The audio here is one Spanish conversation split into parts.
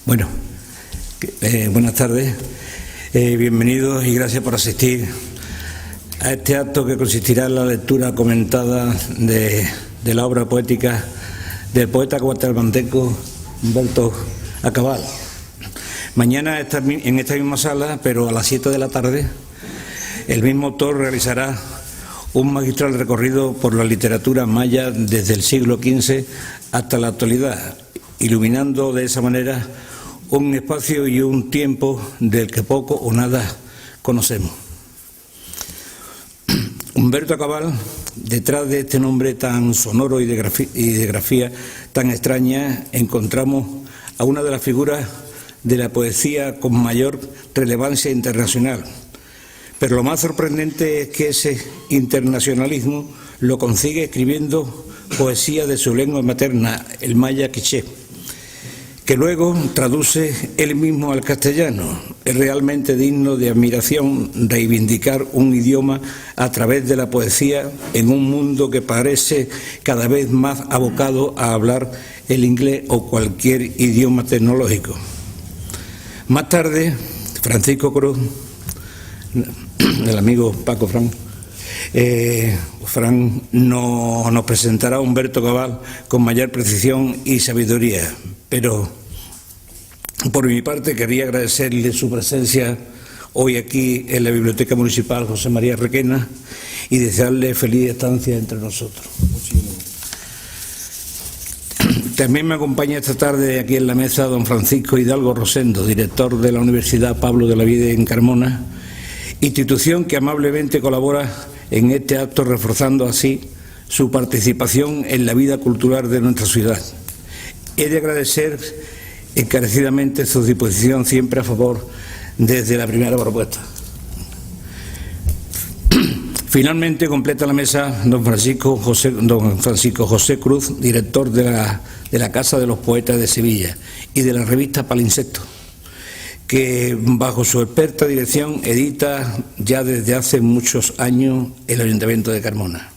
Bueno, buenas tardes, bienvenidos y gracias por asistir a este acto que consistirá en la lectura comentada de la obra poética del poeta guatemalteco Humberto Acabal. Mañana en esta misma sala, pero a las 7 de la tarde, el mismo autor realizará un magistral recorrido por la literatura maya desde el siglo XV hasta la actualidad, iluminando de esa manera un espacio y un tiempo del que poco o nada conocemos. Humberto Acabal, detrás de este nombre tan sonoro y de grafía tan extraña, encontramos a una de las figuras de la poesía con mayor relevancia internacional. Pero lo más sorprendente es que ese internacionalismo lo consigue escribiendo poesía de su lengua materna, el maya quiché, que luego traduce él mismo al castellano. Es realmente digno de admiración reivindicar un idioma a través de la poesía en un mundo que parece cada vez más abocado a hablar el inglés o cualquier idioma tecnológico. Más tarde, Francisco Cruz, el amigo Paco Fran nos presentará a Humberto Acabal con mayor precisión y sabiduría, pero por mi parte quería agradecerle su presencia hoy aquí en la Biblioteca Municipal José María Requena y desearle feliz estancia entre nosotros. También me acompaña esta tarde aquí en la mesa don Francisco Hidalgo Rosendo, director de la Universidad Pablo de la Vide en Carmona, institución que amablemente colabora en este acto, reforzando así su participación en la vida cultural de nuestra ciudad. He de agradecer encarecidamente su disposición siempre a favor desde la primera propuesta. Finalmente completa la mesa don Francisco José Cruz, director de la Casa de los Poetas de Sevilla y de la revista Palinsecto, que bajo su experta dirección edita ya desde hace muchos años el Ayuntamiento de Carmona.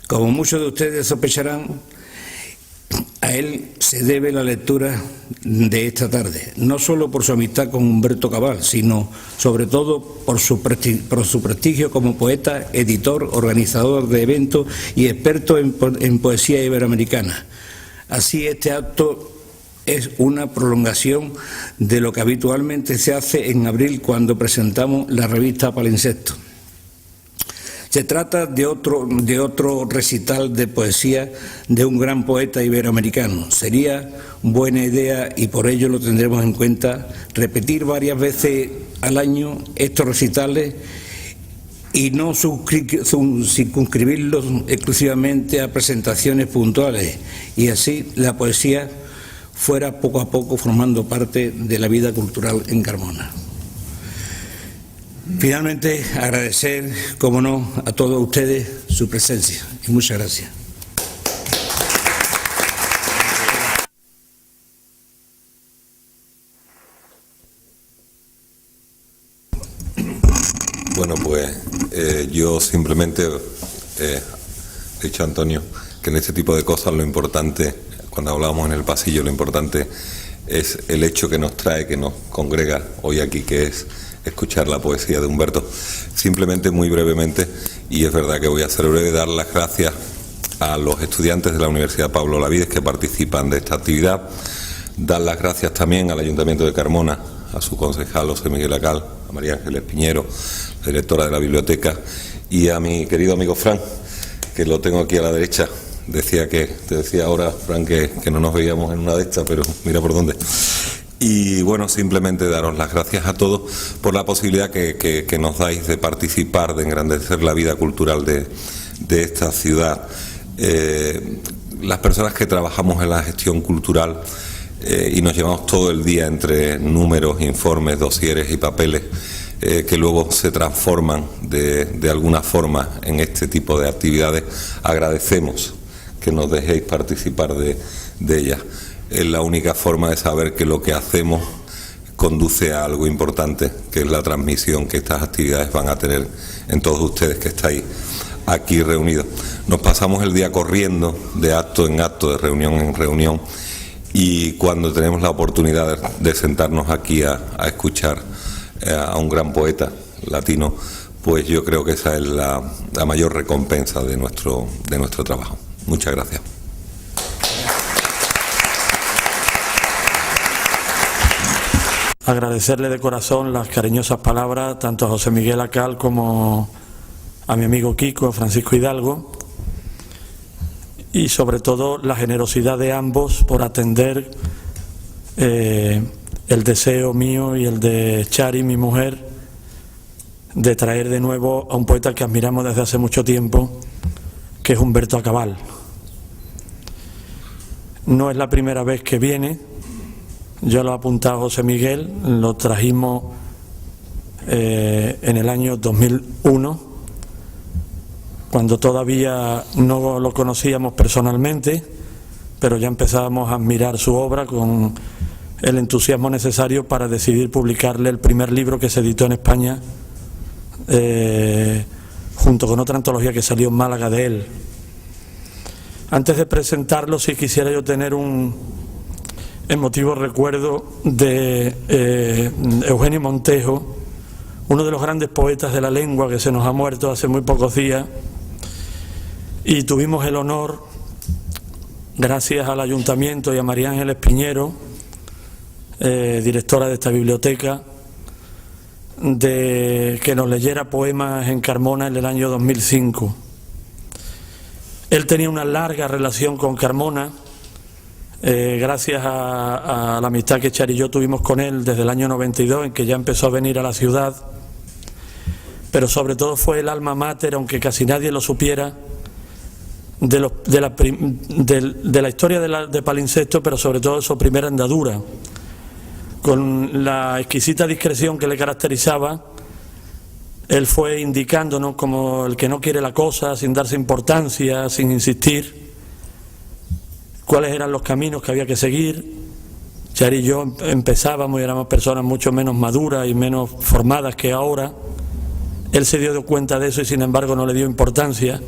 Como muchos de ustedes sospecharán, a él se debe la lectura de esta tarde, no solo por su amistad con Humberto Acabal, sino sobre todo por su prestigio como poeta, editor, organizador de eventos y experto en poesía iberoamericana. Así, este acto es una prolongación de lo que habitualmente se hace en abril cuando presentamos la revista Palinsecto. Se trata de otro recital de poesía de un gran poeta iberoamericano. Sería buena idea, y por ello lo tendremos en cuenta, repetir varias veces al año estos recitales y no circunscribirlos exclusivamente a presentaciones puntuales, y así la poesía fuera poco a poco formando parte de la vida cultural en Carmona. Finalmente, agradecer, como no, a todos ustedes su presencia y muchas gracias. Bueno, pues yo simplemente he dicho a Antonio que en este tipo de cosas lo importante, cuando hablábamos en el pasillo, lo importante es el hecho que nos trae, que nos congrega hoy aquí, que es escuchar la poesía de Humberto. Simplemente, muy brevemente, y es verdad que voy a ser breve, dar las gracias a los estudiantes de la Universidad Pablo Lavides que participan de esta actividad, dar las gracias también al Ayuntamiento de Carmona, a su concejal José Miguel Acal, a María Ángeles Piñero, la directora de la biblioteca, y a mi querido amigo Fran, que lo tengo aquí a la derecha. Te decía ahora, Fran, que no nos veíamos en una de estas, pero mira por dónde. Y bueno, simplemente daros las gracias a todos por la posibilidad que nos dais de participar, de engrandecer la vida cultural de esta ciudad. Las personas que trabajamos en la gestión cultural y nos llevamos todo el día entre números, informes, dosieres y papeles que luego se transforman de alguna forma en este tipo de actividades, agradecemos que nos dejéis participar de ellas. Es la única forma de saber que lo que hacemos conduce a algo importante, que es la transmisión que estas actividades van a tener en todos ustedes que estáis aquí reunidos. Nos pasamos el día corriendo de acto en acto, de reunión en reunión, y cuando tenemos la oportunidad de sentarnos aquí a escuchar a un gran poeta latino, pues yo creo que esa es la mayor recompensa de nuestro trabajo. Muchas gracias. Agradecerle de corazón las cariñosas palabras tanto a José Miguel Acal como a mi amigo Kiko, Francisco Hidalgo, y sobre todo la generosidad de ambos por atender el deseo mío y el de Chari, mi mujer, de traer de nuevo a un poeta que admiramos desde hace mucho tiempo, que es Humberto Acabal. No es la primera vez que viene, yo lo he apuntado a José Miguel, lo trajimos en el año 2001, cuando todavía no lo conocíamos personalmente, pero ya empezábamos a admirar su obra con el entusiasmo necesario para decidir publicarle el primer libro que se editó en España, junto con otra antología que salió en Málaga de él. Antes de presentarlo, sí quisiera yo tener un emotivo recuerdo de Eugenio Montejo, uno de los grandes poetas de la lengua que se nos ha muerto hace muy pocos días, y tuvimos el honor, gracias al Ayuntamiento y a María Ángeles Piñero, directora de esta biblioteca, de que nos leyera poemas en Carmona en el año 2005. Él tenía una larga relación con Carmona, gracias a la amistad que Chari y yo tuvimos con él desde el año 92, en que ya empezó a venir a la ciudad, pero sobre todo fue el alma mater, aunque casi nadie lo supiera, de la historia de Palincesto, pero sobre todo de su primera andadura. Con la exquisita discreción que le caracterizaba, él fue indicándonos, como el que no quiere la cosa, sin darse importancia, sin insistir, cuáles eran los caminos que había que seguir. Chari y yo empezábamos y éramos personas mucho menos maduras y menos formadas que ahora. Él se dio cuenta de eso y sin embargo no le dio importancia,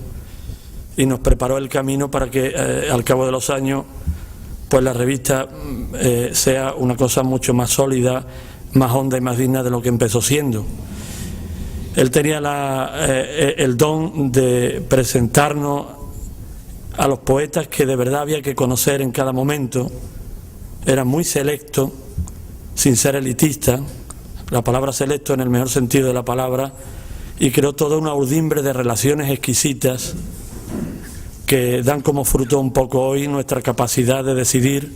y nos preparó el camino para que al cabo de los años pues la revista sea una cosa mucho más sólida, más honda y más digna de lo que empezó siendo. Él tenía el don de presentarnos a los poetas que de verdad había que conocer en cada momento. Era muy selecto, sin ser elitista, la palabra selecto en el mejor sentido de la palabra, y creó toda una urdimbre de relaciones exquisitas que dan como fruto un poco hoy nuestra capacidad de decidir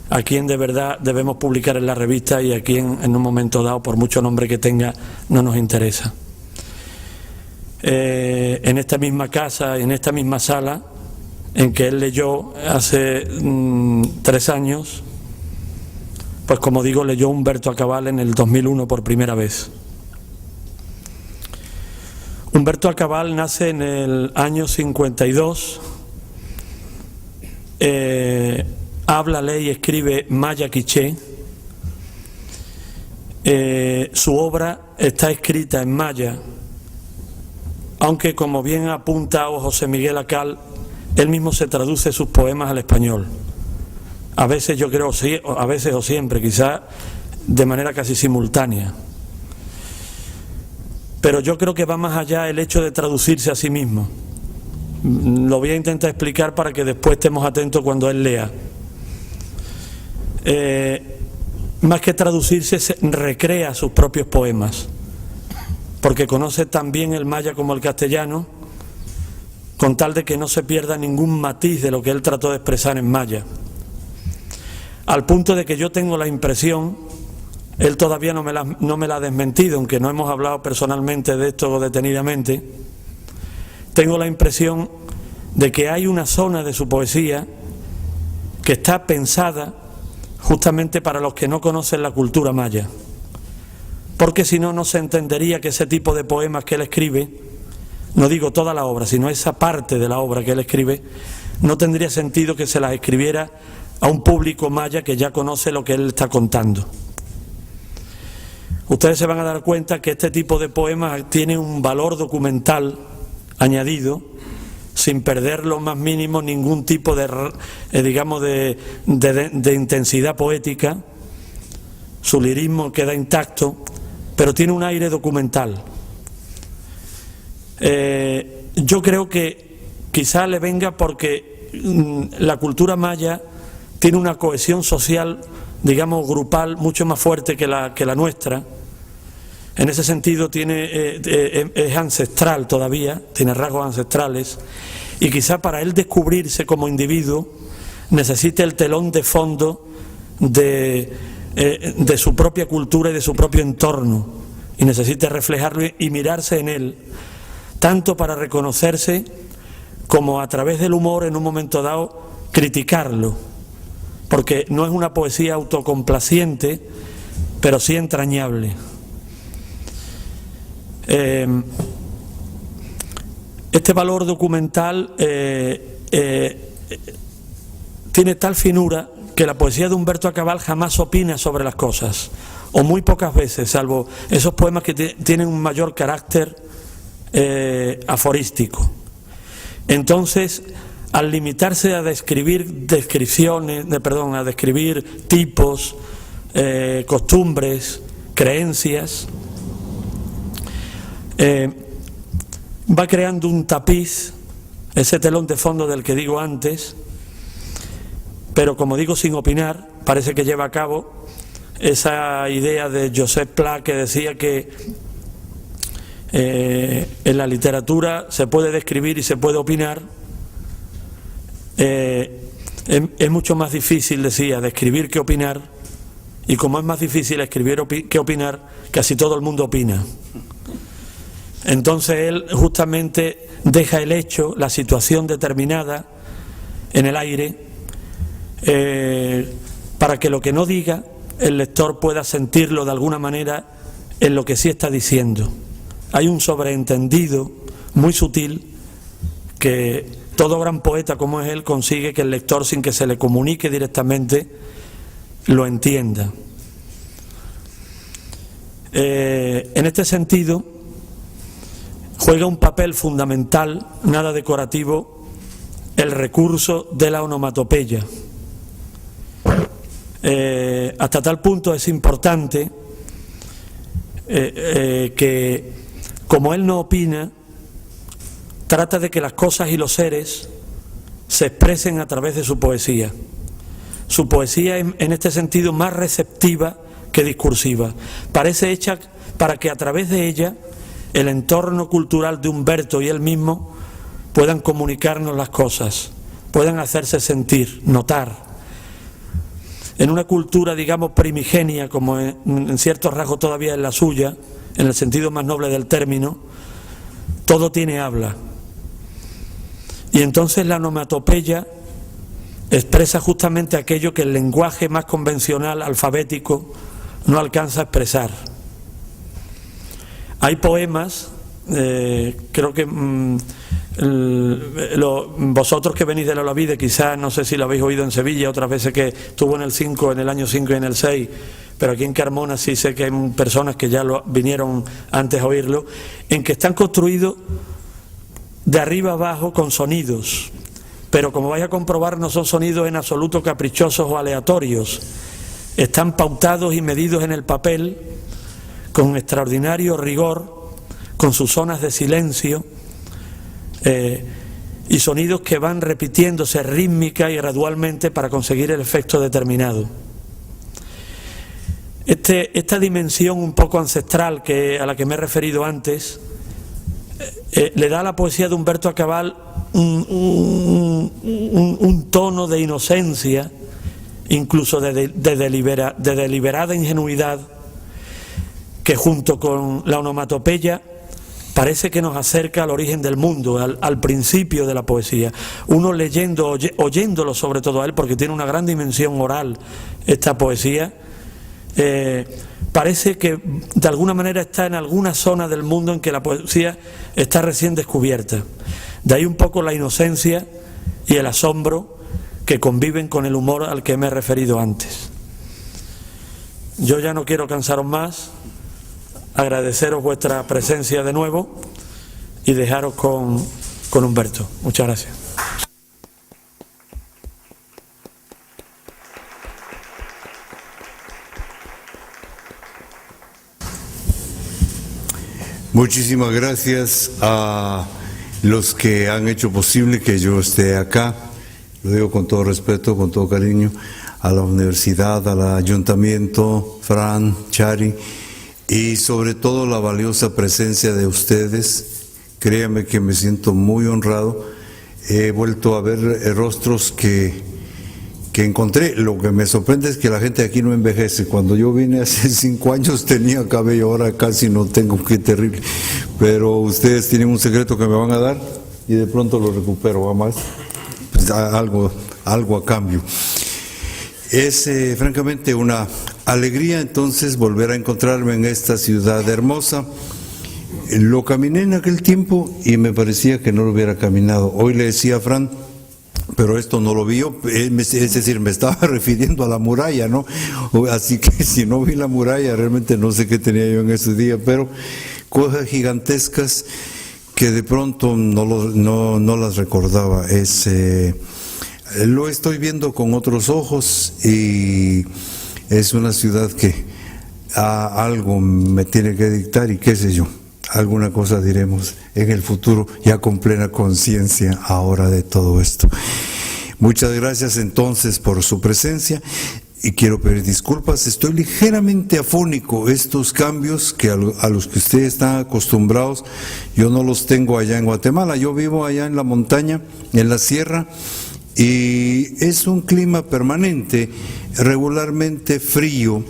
a quién de verdad debemos publicar en la revista y a quién en un momento dado, por mucho nombre que tenga, no nos interesa. En esta misma casa, en esta misma sala en que él leyó hace 3 años, pues como digo, leyó Humberto Acabal en el 2001 por primera vez. Humberto Acabal nace en el año 52, habla, lee y escribe maya quiché. Su obra está escrita en maya, aunque como bien apunta José Miguel Acal, él mismo se traduce sus poemas al español. A veces yo creo, a veces o siempre, quizás de manera casi simultánea. Pero yo creo que va más allá el hecho de traducirse a sí mismo. Lo voy a intentar explicar para que después estemos atentos cuando él lea. Más que traducirse, se recrea sus propios poemas, porque conoce tan bien el maya como el castellano, con tal de que no se pierda ningún matiz de lo que él trató de expresar en maya. Al punto de que yo tengo la impresión, él todavía no me la ha desmentido, aunque no hemos hablado personalmente de esto detenidamente, tengo la impresión de que hay una zona de su poesía que está pensada justamente para los que no conocen la cultura maya, porque si no, no se entendería que ese tipo de poemas que él escribe, no digo toda la obra, sino esa parte de la obra que él escribe, no tendría sentido que se las escribiera a un público maya que ya conoce lo que él está contando. Ustedes se van a dar cuenta que este tipo de poemas tiene un valor documental añadido sin perder lo más mínimo ningún tipo de, digamos, de intensidad poética. Su lirismo queda intacto, pero tiene un aire documental. Yo creo que quizá le venga porque la cultura maya tiene una cohesión social, digamos, grupal mucho más fuerte que la nuestra. En ese sentido es ancestral todavía, tiene rasgos ancestrales, y quizá para él descubrirse como individuo necesite el telón de fondo de su propia cultura y de su propio entorno, y necesite reflejarlo y mirarse en él, tanto para reconocerse como a través del humor en un momento dado criticarlo, porque no es una poesía autocomplaciente, pero sí entrañable. Este valor documental tiene tal finura que la poesía de Humberto Acabal jamás opina sobre las cosas, o muy pocas veces, salvo esos poemas que tienen un mayor carácter aforístico. Entonces, al limitarse a describir a describir tipos, costumbres, creencias, va creando un tapiz, ese telón de fondo del que digo antes, pero como digo, sin opinar. Parece que lleva a cabo esa idea de Josep Pla, que decía que en la literatura se puede describir y se puede opinar. Es mucho más difícil, decía, describir que opinar, y como es más difícil escribir que opinar, casi todo el mundo opina. Entonces él justamente deja el hecho, la situación determinada en el aire, para que lo que no diga el lector pueda sentirlo de alguna manera en lo que sí está diciendo. Hay un sobreentendido muy sutil que todo gran poeta como es él consigue que el lector, sin que se le comunique directamente, lo entienda. En este sentido juega un papel fundamental, nada decorativo, el recurso de la onomatopeya. Hasta tal punto es importante que, como él no opina, trata de que las cosas y los seres se expresen a través de su poesía. Su poesía es, en este sentido, más receptiva que discursiva. Parece hecha para que a través de ella el entorno cultural de Humberto y él mismo puedan comunicarnos las cosas, puedan hacerse sentir, notar. En una cultura, digamos, primigenia, como en ciertos rasgos todavía es la suya, en el sentido más noble del término, todo tiene habla. Y entonces la onomatopeya expresa justamente aquello que el lenguaje más convencional, alfabético, no alcanza a expresar. Hay poemas, creo que vosotros que venís de la Olavide, quizás, no sé si lo habéis oído en Sevilla, otras veces que estuvo en el año 5 y en el 6, pero aquí en Carmona sí sé que hay personas que ya vinieron antes a oírlo, en que están construidos de arriba abajo con sonidos, pero como vais a comprobar no son sonidos en absoluto caprichosos o aleatorios, están pautados y medidos en el papel con extraordinario rigor, con sus zonas de silencio, y sonidos que van repitiéndose rítmica y gradualmente para conseguir el efecto determinado. Esta dimensión un poco ancestral a la que me he referido antes le da a la poesía de Humberto Acabal un tono de inocencia, incluso de deliberada ingenuidad, que junto con la onomatopeya parece que nos acerca al origen del mundo, al principio de la poesía. Uno leyendo, oyéndolo sobre todo a él, porque tiene una gran dimensión oral esta poesía, parece que de alguna manera está en alguna zona del mundo en que la poesía está recién descubierta. De ahí un poco la inocencia y el asombro que conviven con el humor al que me he referido antes. Yo ya no quiero cansaros más, agradeceros vuestra presencia de nuevo y dejaros con con Humberto. Muchas gracias. Muchísimas gracias a los que han hecho posible que yo esté acá. Lo digo con todo respeto, con todo cariño, a la universidad, al ayuntamiento, Fran, Chari, y sobre todo la valiosa presencia de ustedes. Créanme que me siento muy honrado. He vuelto a ver rostros que encontré. Lo que me sorprende es que la gente aquí no envejece. Cuando yo vine hace 5 años tenía cabello, ahora casi no tengo, qué terrible. Pero ustedes tienen un secreto que me van a dar y de pronto lo recupero, además, pues, algo a cambio. Es francamente una alegría entonces volver a encontrarme en esta ciudad hermosa. Lo caminé en aquel tiempo y me parecía que no lo hubiera caminado. Hoy le decía a Fran, pero esto no lo vio, es decir, me estaba refiriendo a la muralla, ¿no? Así que si no vi la muralla, realmente no sé qué tenía yo en ese día, pero cosas gigantescas que de pronto no las recordaba. Lo estoy viendo con otros ojos y es una ciudad que algo me tiene que dictar y qué sé yo. Alguna cosa diremos en el futuro, ya con plena conciencia ahora de todo esto. Muchas gracias entonces por su presencia y quiero pedir disculpas. Estoy ligeramente afónico. Estos cambios que a los que ustedes están acostumbrados, yo no los tengo allá en Guatemala. Yo vivo allá en la montaña, en la sierra, y es un clima permanente, regularmente frío.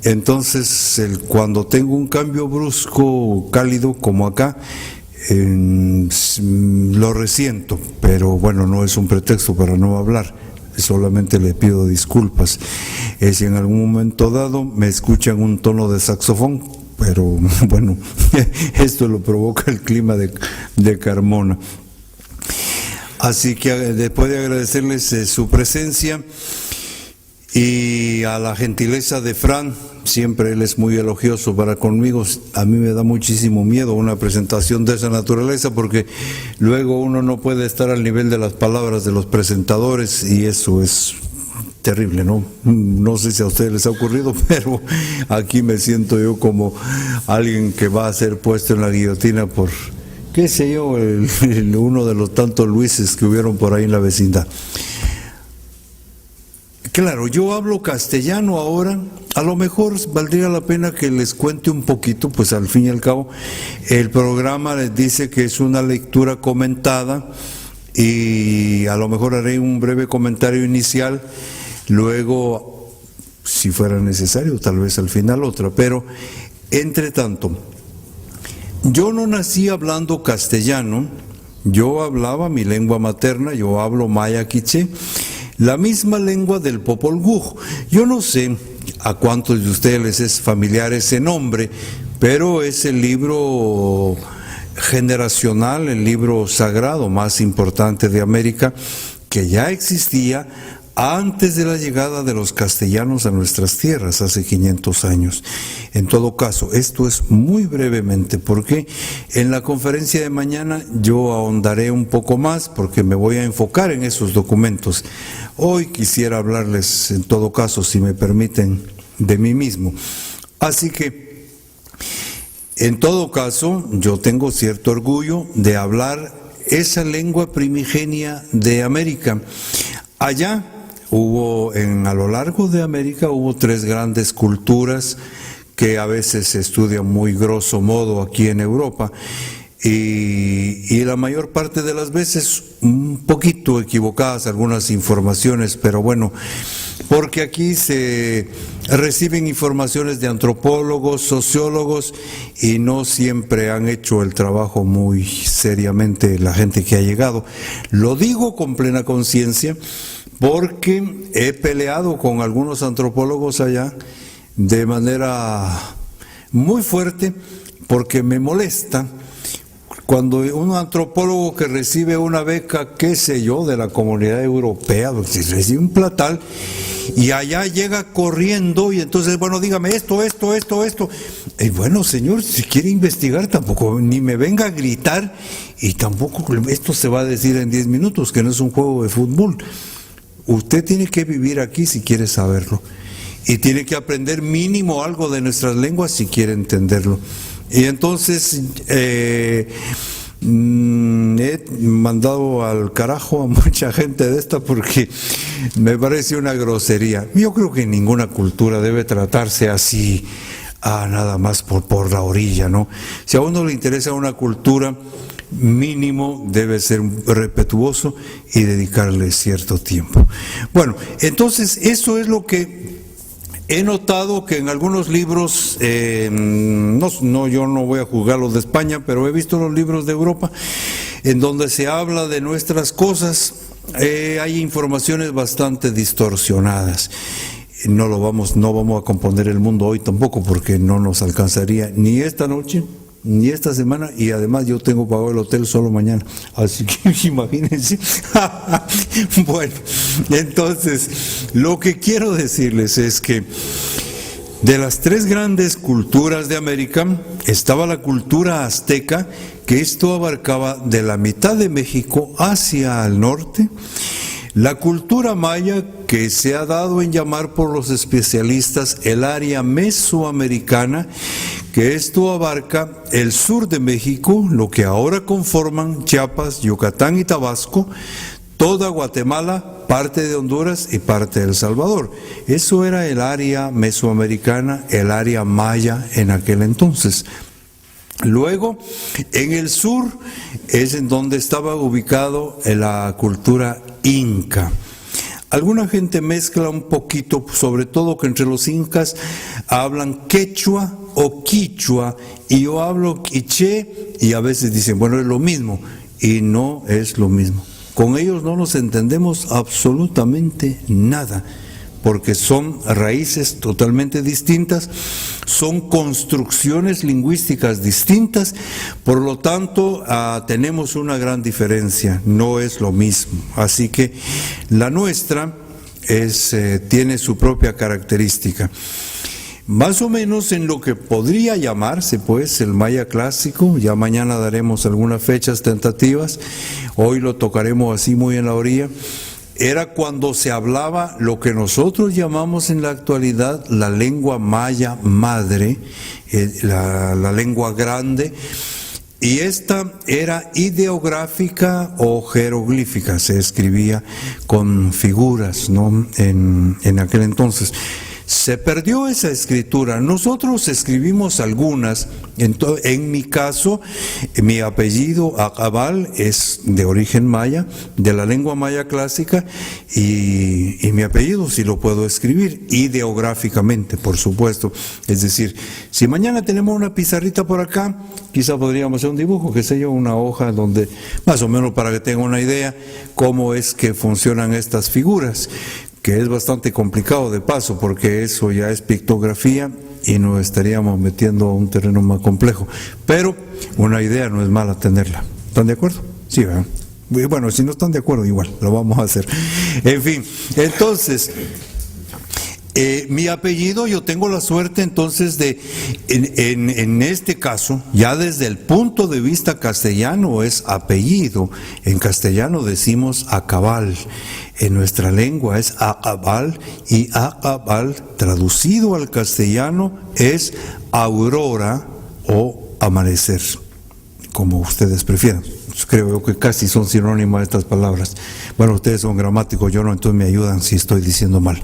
Entonces, cuando tengo un cambio brusco, cálido, como acá, lo resiento, pero bueno, no es un pretexto para no hablar, solamente le pido disculpas. Si en algún momento dado me escuchan un tono de saxofón, pero bueno, esto lo provoca el clima de Carmona. Así que después de agradecerles su presencia, y a la gentileza de Fran, siempre él es muy elogioso para conmigo. A mí me da muchísimo miedo una presentación de esa naturaleza porque luego uno no puede estar al nivel de las palabras de los presentadores y eso es terrible, ¿no? No sé si a ustedes les ha ocurrido, pero aquí me siento yo como alguien que va a ser puesto en la guillotina por, qué sé yo, uno de los tantos Luises que hubieron por ahí en la vecindad. Claro, yo hablo castellano ahora, a lo mejor valdría la pena que les cuente un poquito, pues al fin y al cabo el programa les dice que es una lectura comentada y a lo mejor haré un breve comentario inicial, luego si fuera necesario tal vez al final otra, pero entre tanto, yo no nací hablando castellano, yo hablaba mi lengua materna, yo hablo maya quiché, la misma lengua del Popol Vuh. Yo no sé a cuántos de ustedes les es familiar ese nombre, pero es el libro generacional, el libro sagrado más importante de América, que ya existía antes de la llegada de los castellanos a nuestras tierras, hace 500 años. En todo caso, esto es muy brevemente, porque en la conferencia de mañana yo ahondaré un poco más, porque me voy a enfocar en esos documentos. Hoy quisiera hablarles, en todo caso, si me permiten, de mí mismo. Así que, en todo caso, yo tengo cierto orgullo de hablar esa lengua primigenia de América. Allá a lo largo de América hubo 3 grandes culturas que a veces se estudian muy grosso modo aquí en Europa y la mayor parte de las veces un poquito equivocadas algunas informaciones, pero bueno, porque aquí se reciben informaciones de antropólogos, sociólogos y no siempre han hecho el trabajo muy seriamente la gente que ha llegado. Lo digo con plena conciencia porque he peleado con algunos antropólogos allá de manera muy fuerte porque me molesta cuando un antropólogo que recibe una beca, qué sé yo, de la Comunidad Europea, recibe un platal, y allá llega corriendo, y entonces, bueno, dígame esto. Bueno, señor, si quiere investigar, tampoco, ni me venga a gritar, y tampoco esto se va a decir en 10 minutos, que no es un juego de fútbol. Usted tiene que vivir aquí si quiere saberlo, y tiene que aprender mínimo algo de nuestras lenguas si quiere entenderlo. Y entonces he mandado al carajo a mucha gente de esta porque me parece una grosería. Yo creo que ninguna cultura debe tratarse así, nada más por la orilla, ¿no? Si a uno le interesa una cultura, mínimo debe ser respetuoso y dedicarle cierto tiempo. Bueno, entonces eso es lo que he notado, que en algunos libros, yo no voy a juzgar los de España, pero he visto los libros de Europa, en donde se habla de nuestras cosas, hay informaciones bastante distorsionadas. No vamos a componer el mundo hoy tampoco, porque no nos alcanzaría ni esta noche, ni esta semana, y además yo tengo pagado el hotel solo mañana, así que imagínense. Bueno, entonces lo que quiero decirles es que de las 3 grandes culturas de América estaba la cultura azteca, que esto abarcaba de la mitad de México hacia el norte; la cultura maya, que se ha dado en llamar por los especialistas el área mesoamericana, que esto abarca el sur de México, lo que ahora conforman Chiapas, Yucatán y Tabasco, toda Guatemala, parte de Honduras y parte de El Salvador. Eso era el área mesoamericana, el área maya en aquel entonces. Luego, en el sur es en donde estaba ubicado la cultura inca. Alguna gente mezcla un poquito, sobre todo que entre los incas hablan quechua o quichua, y yo hablo quiché, y a veces dicen, bueno, es lo mismo, y no es lo mismo. Con ellos no nos entendemos absolutamente nada, porque son raíces totalmente distintas, son construcciones lingüísticas distintas, por lo tanto tenemos una gran diferencia, no es lo mismo. Así que la nuestra tiene su propia característica. Más o menos en lo que podría llamarse pues el maya clásico, ya mañana daremos algunas fechas tentativas, hoy lo tocaremos así muy en la orilla. Era cuando se hablaba lo que nosotros llamamos en la actualidad la lengua maya madre, la lengua grande, y esta era ideográfica o jeroglífica, se escribía con figuras, ¿no? En aquel entonces. Se perdió esa escritura. Nosotros escribimos algunas. En mi caso, mi apellido Acabal es de origen maya, de la lengua maya clásica, y mi apellido sí lo puedo escribir ideográficamente, por supuesto. Es decir, si mañana tenemos una pizarrita por acá, quizá podríamos hacer un dibujo, que sé yo, una hoja donde, más o menos para que tengan una idea cómo es que funcionan estas figuras, que es bastante complicado de paso, porque eso ya es pictografía y nos estaríamos metiendo a un terreno más complejo. Pero una idea no es mala tenerla. ¿Están de acuerdo? Sí, ¿verdad? Bueno, si no están de acuerdo, igual, lo vamos a hacer. En fin, entonces, mi apellido, yo tengo la suerte entonces de, en este caso, ya desde el punto de vista castellano es apellido. En castellano decimos Acabal. En nuestra lengua es Acabal, y Acabal traducido al castellano es aurora o amanecer, como ustedes prefieran. Creo que casi son sinónimas estas palabras. Bueno, ustedes son gramáticos, yo no, entonces me ayudan si estoy diciendo mal.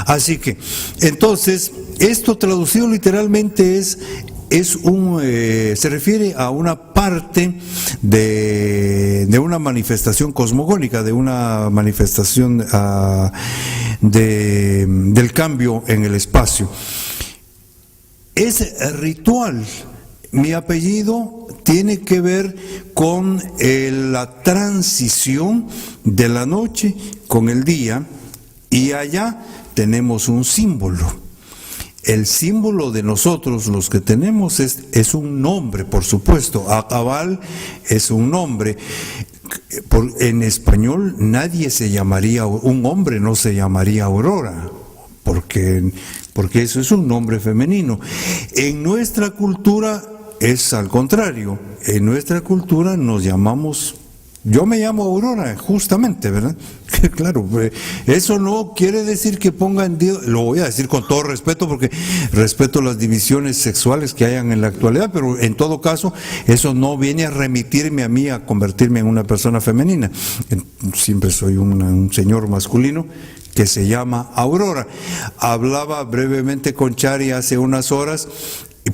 Así que, entonces, esto traducido literalmente se refiere a una parte de una manifestación cosmogónica, de una manifestación del cambio en el espacio. Es ritual. Mi apellido tiene que ver con la transición de la noche con el día, y allá tenemos un símbolo. el símbolo de nosotros, los que tenemos, es un nombre, por supuesto. Acabal es un nombre. En español nadie se llamaría, un hombre no se llamaría Aurora, porque eso es un nombre femenino. En nuestra cultura es al contrario. En nuestra cultura nos llamamos... Yo me llamo Aurora, justamente, ¿verdad? Claro, eso no quiere decir que pongan Dios, lo voy a decir con todo respeto, porque respeto las divisiones sexuales que hayan en la actualidad, pero en todo caso, eso no viene a remitirme a mí a convertirme en una persona femenina. Siempre soy un señor masculino que se llama Aurora. Hablaba brevemente con Chari hace unas horas,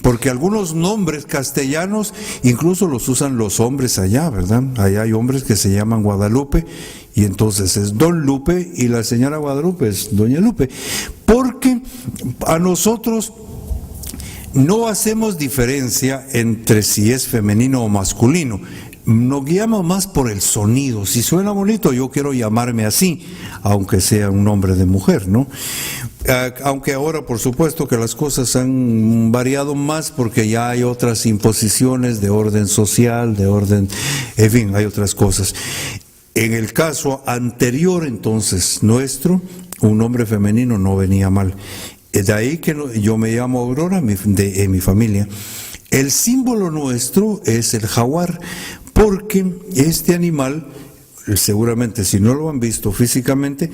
porque algunos nombres castellanos incluso los usan los hombres allá, ¿verdad? Allá hay hombres que se llaman Guadalupe, y entonces es Don Lupe, y la señora Guadalupe es Doña Lupe, porque a nosotros no hacemos diferencia entre si es femenino o masculino. Nos guiamos más por el sonido. Si suena bonito, yo quiero llamarme así, aunque sea un nombre de mujer, ¿no? Aunque ahora, por supuesto, que las cosas han variado más, porque ya hay otras imposiciones de orden social, de orden, en fin, hay otras cosas. En el caso anterior, entonces, nuestro, un nombre femenino no venía mal. De ahí que yo me llamo Aurora en mi familia. El símbolo nuestro es el jaguar, porque este animal, seguramente si no lo han visto físicamente,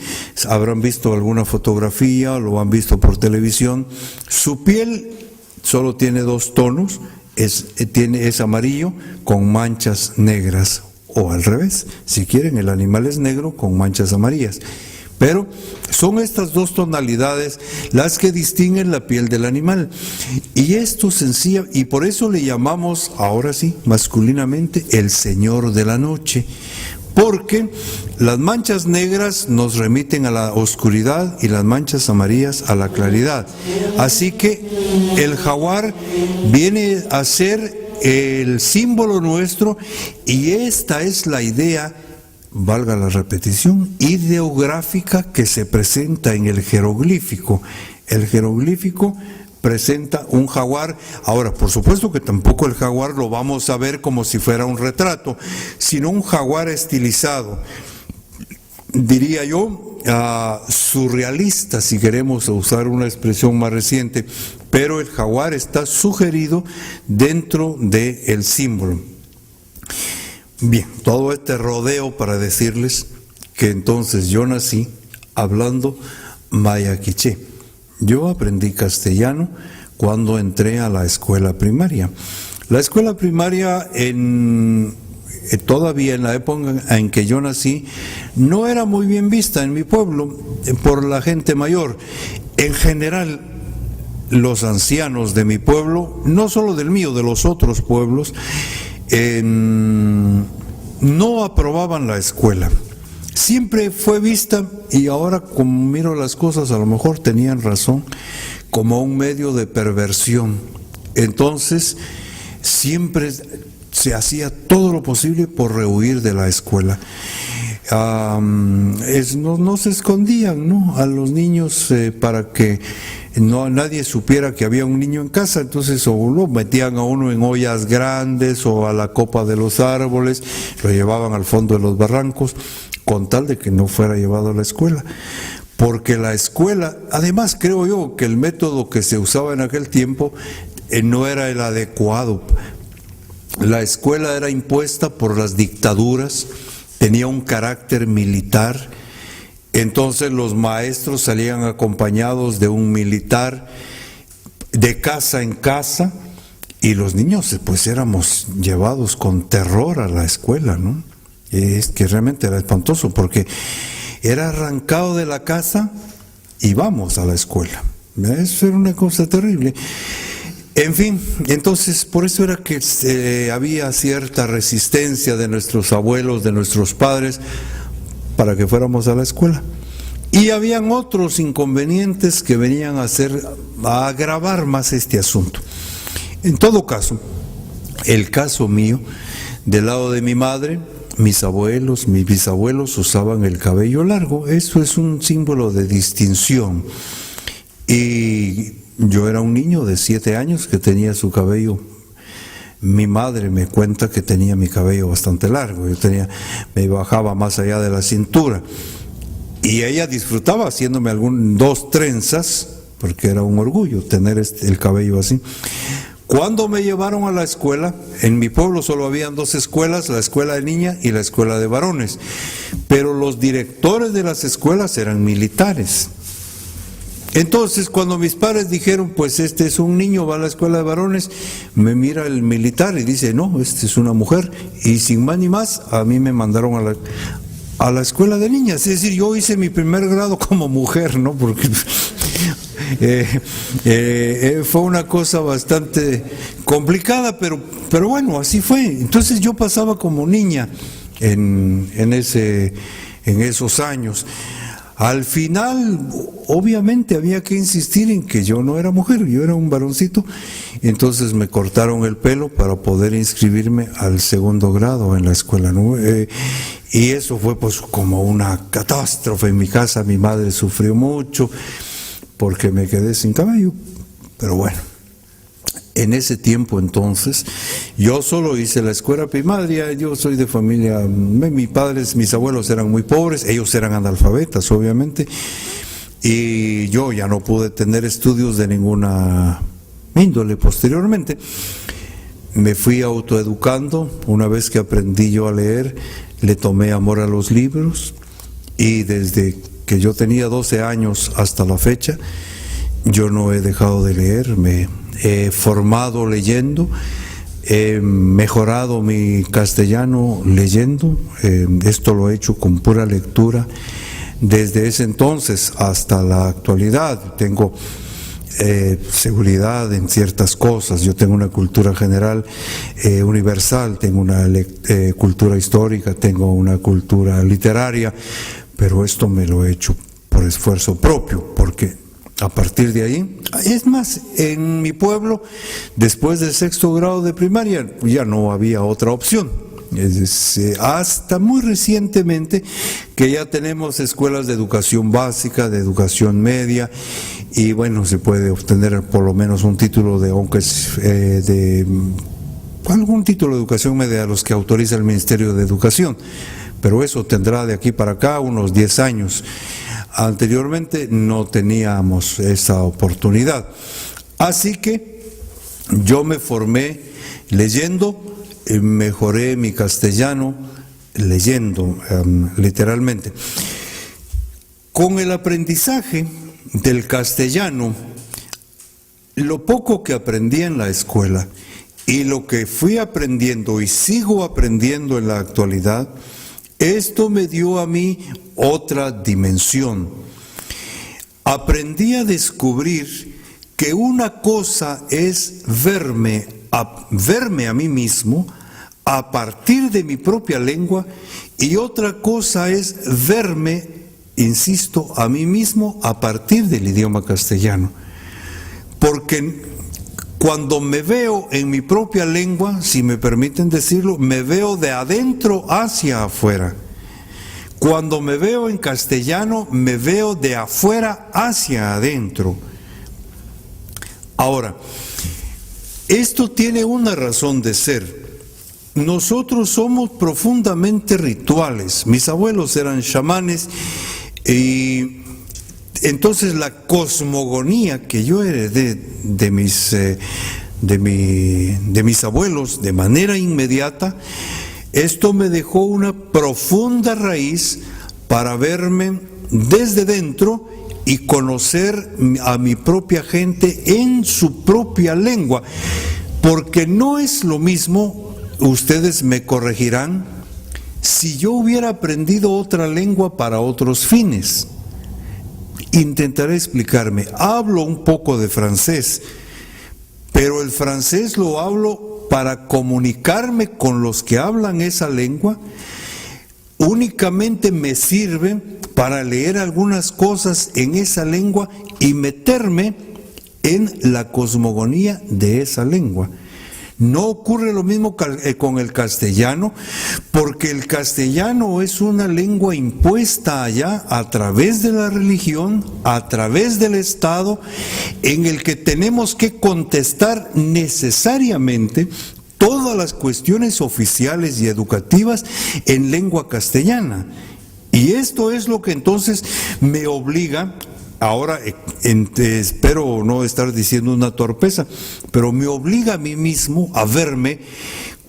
habrán visto alguna fotografía, lo han visto por televisión. Su piel solo tiene 2 tonos, es amarillo con manchas negras, o al revés, si quieren, el animal es negro con manchas amarillas. Pero son estas 2 tonalidades las que distinguen la piel del animal. Y esto sencilla, y por eso le llamamos, ahora sí, masculinamente, el Señor de la Noche. Porque las manchas negras nos remiten a la oscuridad y las manchas amarillas a la claridad. Así que el jaguar viene a ser el símbolo nuestro, y esta es la idea, valga la repetición, ideográfica que se presenta en el jeroglífico. El jeroglífico presenta un jaguar. Ahora, por supuesto que tampoco el jaguar lo vamos a ver como si fuera un retrato, sino un jaguar estilizado, diría yo, surrealista, si queremos usar una expresión más reciente, pero el jaguar está sugerido dentro del símbolo. Bien, todo este rodeo para decirles que entonces yo nací hablando maya quiché. Yo aprendí castellano cuando entré a la escuela primaria. La escuela primaria todavía en la época en que yo nací no era muy bien vista en mi pueblo por la gente mayor. En general, los ancianos de mi pueblo, no solo del mío, de los otros pueblos, no aprobaban la escuela. Siempre fue vista, y ahora como miro las cosas, a lo mejor tenían razón, como un medio de perversión. Entonces siempre se hacía todo lo posible por rehuir de la escuela. No se escondían, ¿no?, a los niños para que nadie supiera que había un niño en casa. Entonces o lo metían a uno en ollas grandes o a la copa de los árboles, lo llevaban al fondo de los barrancos, con tal de que no fuera llevado a la escuela. Porque la escuela, además creo yo que el método que se usaba en aquel tiempo no era el adecuado. La escuela era impuesta por las dictaduras, tenía un carácter militar. Entonces los maestros salían acompañados de un militar de casa en casa, y los niños pues éramos llevados con terror a la escuela, ¿no? Es que realmente era espantoso, porque era arrancado de la casa y vamos a la escuela. Eso era una cosa terrible. En fin, entonces por eso era que había cierta resistencia de nuestros abuelos, de nuestros padres, para que fuéramos a la escuela. Y habían otros inconvenientes que venían a agravar más este asunto. En todo caso, el caso mío, del lado de mi madre, mis abuelos, mis bisabuelos usaban el cabello largo. Eso es un símbolo de distinción. Y yo era un niño de 7 años que tenía su cabello. Mi madre me cuenta que tenía mi cabello bastante largo, me bajaba más allá de la cintura. Y ella disfrutaba haciéndome 2 trenzas, porque era un orgullo tener el cabello así. Cuando me llevaron a la escuela, en mi pueblo solo habían 2 escuelas, la escuela de niñas y la escuela de varones. Pero los directores de las escuelas eran militares. Entonces, cuando mis padres dijeron, pues este es un niño, va a la escuela de varones, me mira el militar y dice, no, este es una mujer. Y sin más ni más, a mí me mandaron a la escuela de niñas. Es decir, yo hice mi primer grado como mujer, ¿no? Porque fue una cosa bastante complicada, pero bueno, así fue. Entonces yo pasaba como niña en esos años. Al final, obviamente había que insistir en que yo no era mujer, yo era un varoncito. Entonces me cortaron el pelo para poder inscribirme al 2º grado en la escuela, ¿no? Y eso fue pues como una catástrofe en mi casa. Mi madre sufrió mucho porque me quedé sin cabello, pero bueno. En ese tiempo entonces, yo solo hice la escuela primaria. Yo soy de familia, mis abuelos eran muy pobres, ellos eran analfabetas obviamente, y yo ya no pude tener estudios de ninguna índole posteriormente. Me fui autoeducando. Una vez que aprendí yo a leer, le tomé amor a los libros, y desde que yo tenía 12 años hasta la fecha, yo no he dejado de leer. Me he formado leyendo, he mejorado mi castellano leyendo. Esto lo he hecho con pura lectura desde ese entonces hasta la actualidad. Tengo seguridad en ciertas cosas. Yo tengo una cultura general universal, tengo una cultura histórica, tengo una cultura literaria, pero esto me lo he hecho por esfuerzo propio, porque a partir de ahí, es más, en mi pueblo, después del 6º grado de primaria, ya no había otra opción. Hasta muy recientemente que ya tenemos escuelas de educación básica, de educación media, y bueno, se puede obtener por lo menos un título algún título de educación media a los que autoriza el Ministerio de Educación, pero eso tendrá de aquí para acá unos 10 años. Anteriormente no teníamos esa oportunidad. Así que yo me formé leyendo, mejoré mi castellano leyendo, literalmente. Con el aprendizaje del castellano, lo poco que aprendí en la escuela y lo que fui aprendiendo y sigo aprendiendo en la actualidad, esto me dio a mí otra dimensión. Aprendí a descubrir que una cosa es verme a mí mismo a partir de mi propia lengua, y otra cosa es verme, insisto, a mí mismo a partir del idioma castellano. Porque cuando me veo en mi propia lengua, si me permiten decirlo, me veo de adentro hacia afuera. Cuando me veo en castellano, me veo de afuera hacia adentro. Ahora, esto tiene una razón de ser. Nosotros somos profundamente rituales. Mis abuelos eran chamanes, y entonces la cosmogonía que yo heredé de mis abuelos de manera inmediata, esto me dejó una profunda raíz para verme desde dentro y conocer a mi propia gente en su propia lengua, porque no es lo mismo, ustedes me corregirán, si yo hubiera aprendido otra lengua para otros fines. Intentaré explicarme. Hablo un poco de francés, pero el francés lo hablo para comunicarme con los que hablan esa lengua. Únicamente me sirve para leer algunas cosas en esa lengua y meterme en la cosmogonía de esa lengua. No ocurre lo mismo con el castellano, porque el castellano es una lengua impuesta allá a través de la religión, a través del Estado, en el que tenemos que contestar necesariamente todas las cuestiones oficiales y educativas en lengua castellana. Y esto es lo que entonces me obliga, ahora espero no estar diciendo una torpeza, pero me obliga a mí mismo a verme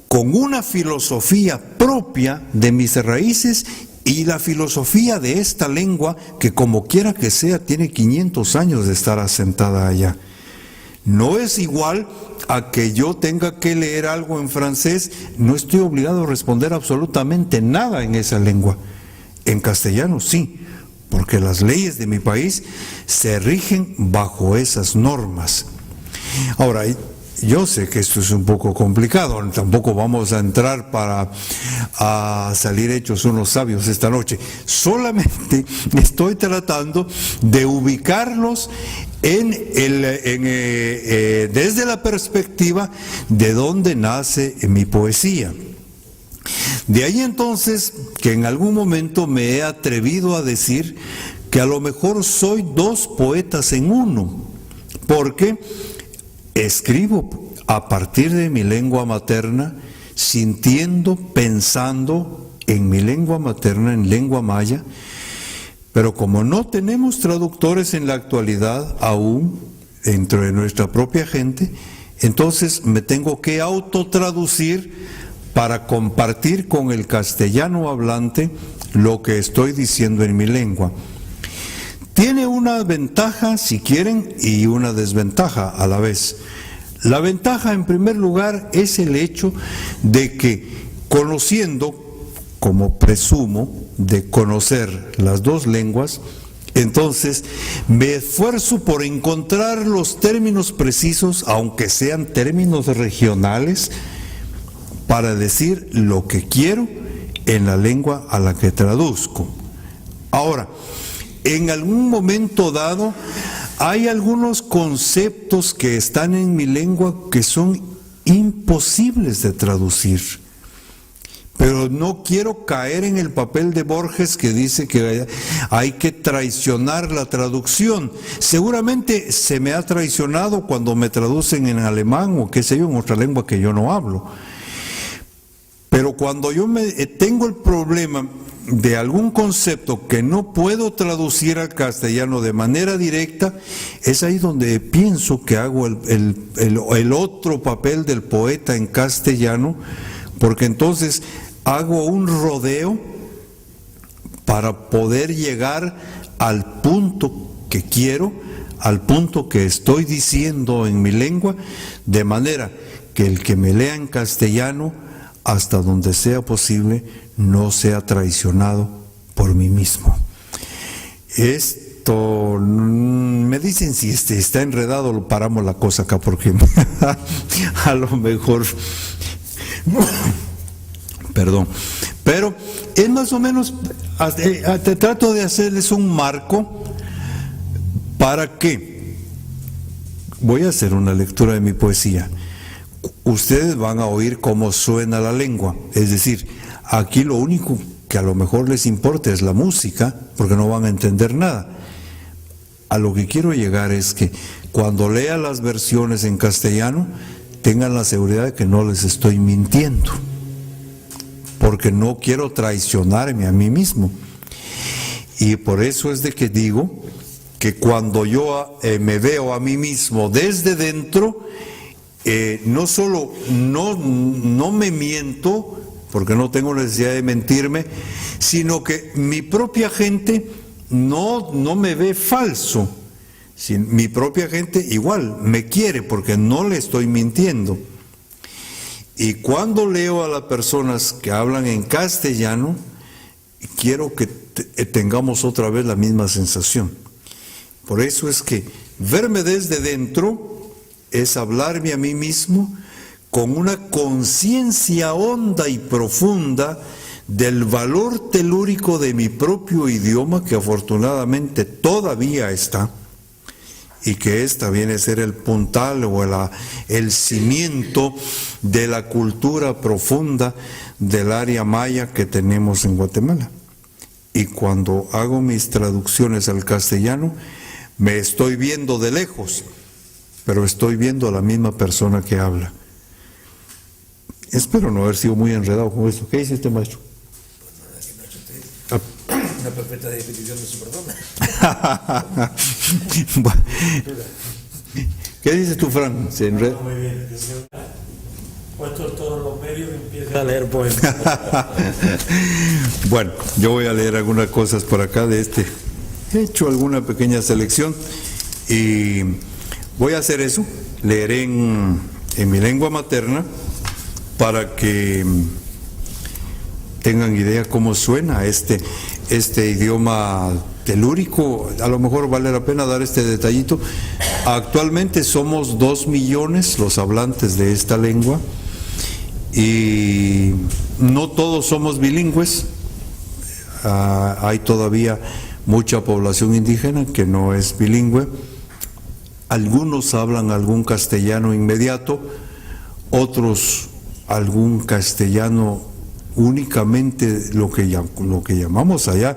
con una filosofía propia de mis raíces y la filosofía de esta lengua que, como quiera que sea, tiene 500 años de estar asentada allá. No es igual a que yo tenga que leer algo en francés. No estoy obligado a responder absolutamente nada en esa lengua. En castellano sí, porque las leyes de mi país se rigen bajo esas normas. Ahora, yo sé que esto es un poco complicado, tampoco vamos a entrar a salir hechos unos sabios esta noche. Solamente estoy tratando de ubicarlos desde la perspectiva de dónde nace mi poesía. De ahí entonces que en algún momento me he atrevido a decir que a lo mejor soy dos poetas en uno, porque escribo a partir de mi lengua materna, sintiendo, pensando en mi lengua materna, en lengua maya, pero como no tenemos traductores en la actualidad aún dentro de nuestra propia gente, entonces me tengo que autotraducir para compartir con el castellano hablante lo que estoy diciendo en mi lengua. Tiene una ventaja, si quieren, y una desventaja a la vez. La ventaja, en primer lugar, es el hecho de que, conociendo, como presumo, de conocer las dos lenguas, entonces me esfuerzo por encontrar los términos precisos, aunque sean términos regionales, para decir lo que quiero en la lengua a la que traduzco. Ahora, en algún momento dado, hay algunos conceptos que están en mi lengua que son imposibles de traducir. Pero no quiero caer en el papel de Borges que dice que hay que traicionar la traducción. Seguramente se me ha traicionado cuando me traducen en alemán o qué sé yo, en otra lengua que yo no hablo. Pero cuando yo tengo el problema de algún concepto que no puedo traducir al castellano de manera directa, es ahí donde pienso que hago el otro papel del poeta en castellano, porque entonces hago un rodeo para poder llegar al punto que quiero, al punto que estoy diciendo en mi lengua, de manera que el que me lea en castellano, hasta donde sea posible, no sea traicionado por mí mismo. Esto, me dicen si está enredado, lo paramos la cosa acá, porque a lo mejor, perdón, pero es más o menos, te trato de hacerles un marco para que, voy a hacer una lectura de mi poesía. Ustedes van a oír cómo suena la lengua, es decir, aquí lo único que a lo mejor les importa es la música, porque no van a entender nada. A lo que quiero llegar es que cuando lea las versiones en castellano, tengan la seguridad de que no les estoy mintiendo, porque no quiero traicionarme a mí mismo. Y por eso es de que digo que cuando yo me veo a mí mismo desde dentro, no solo no me miento, porque no tengo necesidad de mentirme, sino que mi propia gente no me ve falso. Mi propia gente igual me quiere porque no le estoy mintiendo. Y cuando leo a las personas que hablan en castellano, quiero que tengamos otra vez la misma sensación. Por eso es que verme desde dentro es hablarme a mí mismo con una conciencia honda y profunda del valor telúrico de mi propio idioma, que afortunadamente todavía está, y que esta viene a ser el puntal o el cimiento de la cultura profunda del área maya que tenemos en Guatemala. Y cuando hago mis traducciones al castellano, me estoy viendo de lejos, pero estoy viendo a la misma persona que habla. Espero no haber sido muy enredado con esto. ¿Qué dice este maestro? Una perfecta definición de su persona. ¿Qué dices tú, Fran? ¿Se enreda? Muy bien. Puesto en todos los medios y empieza a leer poemas. Bueno, yo voy a leer algunas cosas por acá de este. He hecho alguna pequeña selección y voy a hacer eso. Leeré en mi lengua materna para que tengan idea cómo suena este idioma telúrico. A lo mejor vale la pena dar este detallito. Actualmente somos 2 millones los hablantes de esta lengua y no todos somos bilingües. Hay todavía mucha población indígena que no es bilingüe. Algunos hablan algún castellano inmediato, otros algún castellano únicamente lo que llamamos allá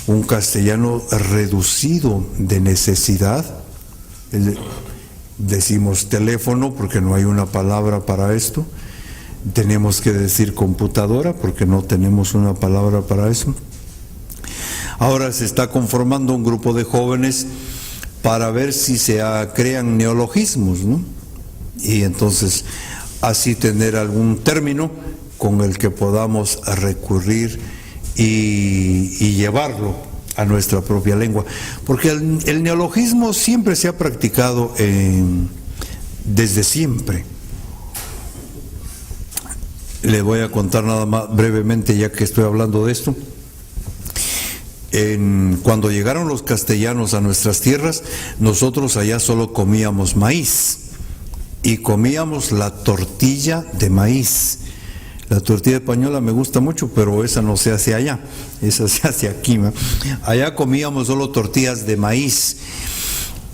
un castellano reducido de necesidad. Decimos teléfono porque no hay una palabra para esto. Tenemos que decir computadora porque no tenemos una palabra para eso. Ahora se está conformando un grupo de jóvenes para ver si se crean neologismos, ¿no? Y entonces así tener algún término con el que podamos recurrir y llevarlo a nuestra propia lengua. Porque el neologismo siempre se ha practicado desde siempre. Le voy a contar nada más brevemente, ya que estoy hablando de esto. Cuando llegaron los castellanos a nuestras tierras, nosotros allá solo comíamos maíz y comíamos la tortilla de maíz. La tortilla española me gusta mucho, pero esa no se hace allá, esa se hace aquí, ¿no? Allá comíamos solo tortillas de maíz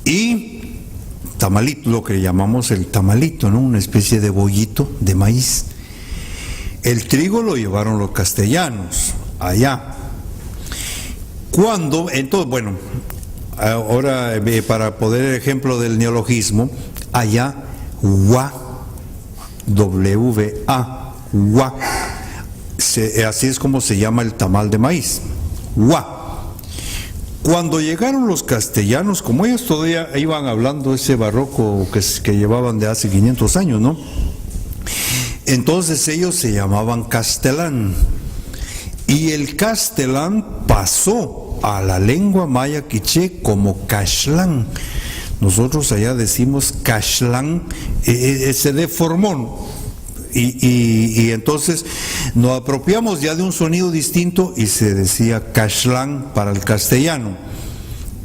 y tamalito, lo que llamamos el tamalito, ¿no? Una especie de bollito de maíz. El trigo lo llevaron los castellanos allá. Entonces, bueno, ahora para poner el ejemplo del neologismo, allá, wa, W-A, wa, así es como se llama el tamal de maíz, wa. Cuando llegaron los castellanos, como ellos todavía iban hablando ese barroco que llevaban de hace 500 años, ¿no? Entonces ellos se llamaban castelán. Y el castelán pasó a la lengua maya quiché como cashlán. Nosotros allá decimos cashlán, se deformó. Y entonces nos apropiamos ya de un sonido distinto y se decía cashlán para el castellano.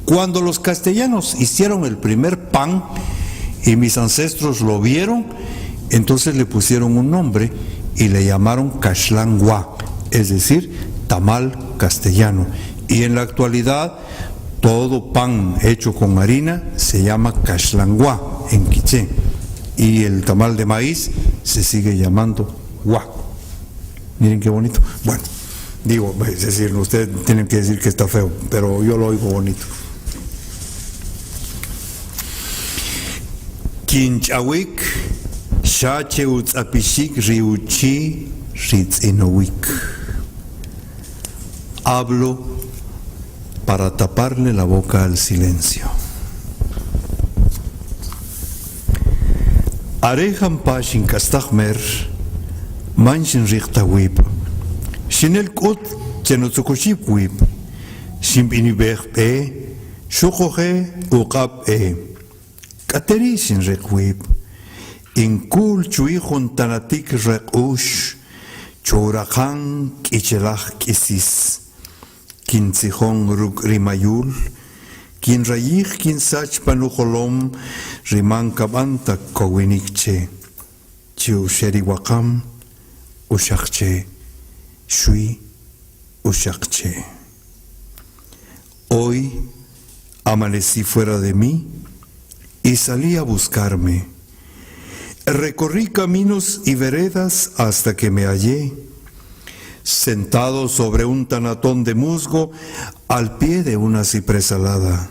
Cuando los castellanos hicieron el primer pan y mis ancestros lo vieron, entonces le pusieron un nombre y le llamaron cashlán guá, es decir, tamal castellano. Y en la actualidad, todo pan hecho con harina se llama cashlangua en quiché. Y el tamal de maíz se sigue llamando guá. Miren qué bonito. Bueno, digo, es decir, ustedes tienen que decir que está feo, pero yo lo oigo bonito. Kinchawik, Shacheuts apishik riuchi ritzinowik. Hablo para taparle la boca al silencio. Arejan pashin kastagmer, manchin richtawib, shinel kut chenotsukuship wib, shimpinibech shukoje ukap kateri sin rekwib, inkul chuijun tanatik rekush, chorajan kichelach kisis. Kintzijón ruk rimayul, kin rayij kin sach panuholom, riman kabanta kowinikche, chiu sheriwakam, ushakche, shui, ushakche. Hoy amanecí fuera de mí y salí a buscarme. Recorrí caminos y veredas hasta que me hallé, sentado sobre un tanatón de musgo al pie de una ciprés alada,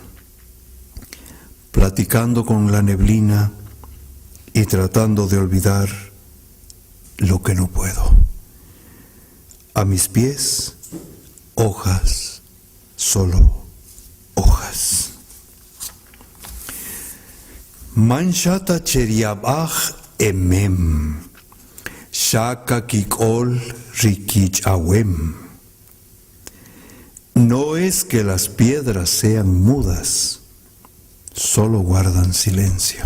platicando con la neblina y tratando de olvidar lo que no puedo. A mis pies, hojas, solo hojas. Manshata cheriabaj emem, shaka kikol rikich awem. No es que las piedras sean mudas, solo guardan silencio.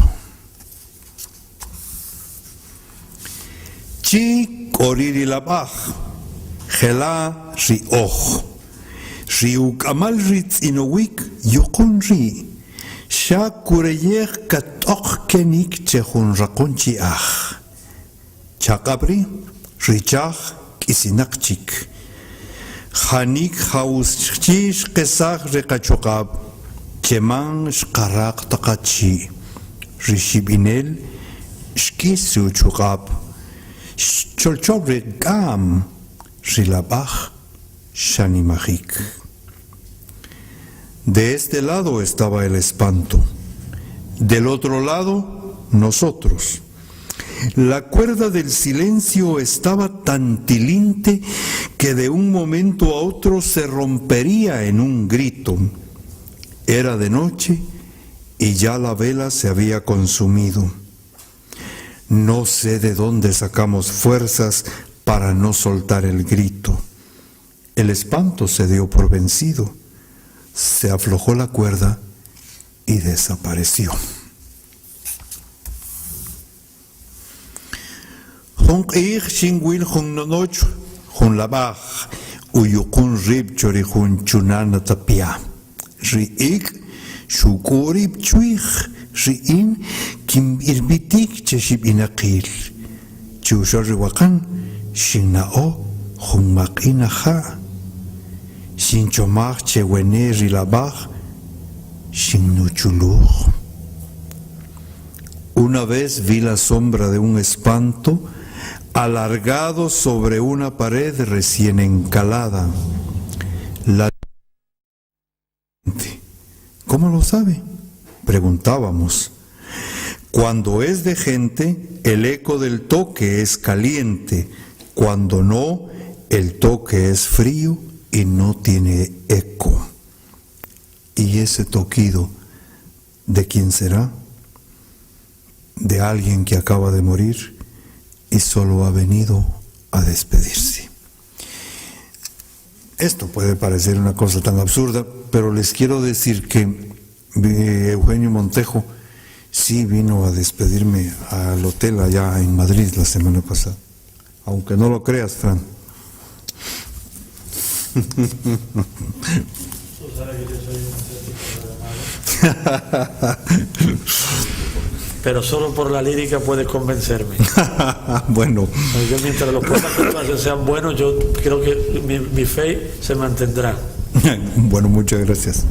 Chi korililabaj, gela rioj, riukamal ritz inowik yokon ri, sha kureyech katok kenik chehun rakonchi aj, chakabri richach kisinakchik, hanik haus chish kesach rekachokab, cheman shkarak takachi, rishibinel shkisu chokab, cholchobre gam rilabaj shanimajik. De este lado estaba el espanto, del otro lado nosotros. La cuerda del silencio estaba tan tilinte que de un momento a otro se rompería en un grito. Era de noche y ya la vela se había consumido. No sé de dónde sacamos fuerzas para no soltar el grito. El espanto se dio por vencido, se aflojó la cuerda y desapareció. Jun ich shingwil jun nonoch jun labaj uyukun rib chori jun chunana tapia riik shukurib chuich riin kim irbitik cheshib inaqil chushor riwakan shinao jun maqina ja shinchomaj chewene rilabaj shinnuchuluj. Una vez vi la sombra de un espanto alargado sobre una pared recién encalada. ¿Cómo lo sabe?, preguntábamos. Cuando es de gente, el eco del toque es caliente. Cuando no, el toque es frío y no tiene eco. ¿Y ese toquido de quién será? De alguien que acaba de morir y solo ha venido a despedirse. Esto puede parecer una cosa tan absurda, pero les quiero decir que Eugenio Montejo sí vino a despedirme al hotel allá en Madrid la semana pasada. Aunque no lo creas, Fran. Pero solo por la lírica puedes convencerme. Bueno. Yo, mientras los poemas que tú haces sean buenos, yo creo que mi fe se mantendrá. Bueno, muchas gracias.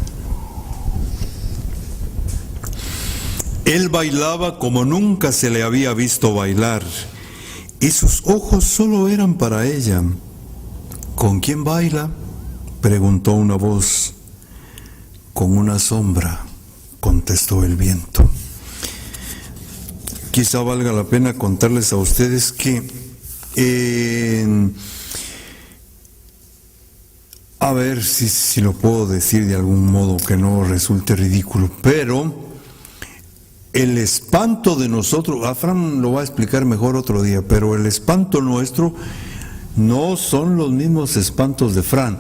Él bailaba como nunca se le había visto bailar, y sus ojos solo eran para ella. ¿Con quién baila?, preguntó una voz. Con una sombra, contestó el viento. Quizá valga la pena contarles a ustedes que a ver si lo puedo decir de algún modo que no resulte ridículo, pero el espanto de nosotros, a Fran lo va a explicar mejor otro día, pero el espanto nuestro no son los mismos espantos de Fran.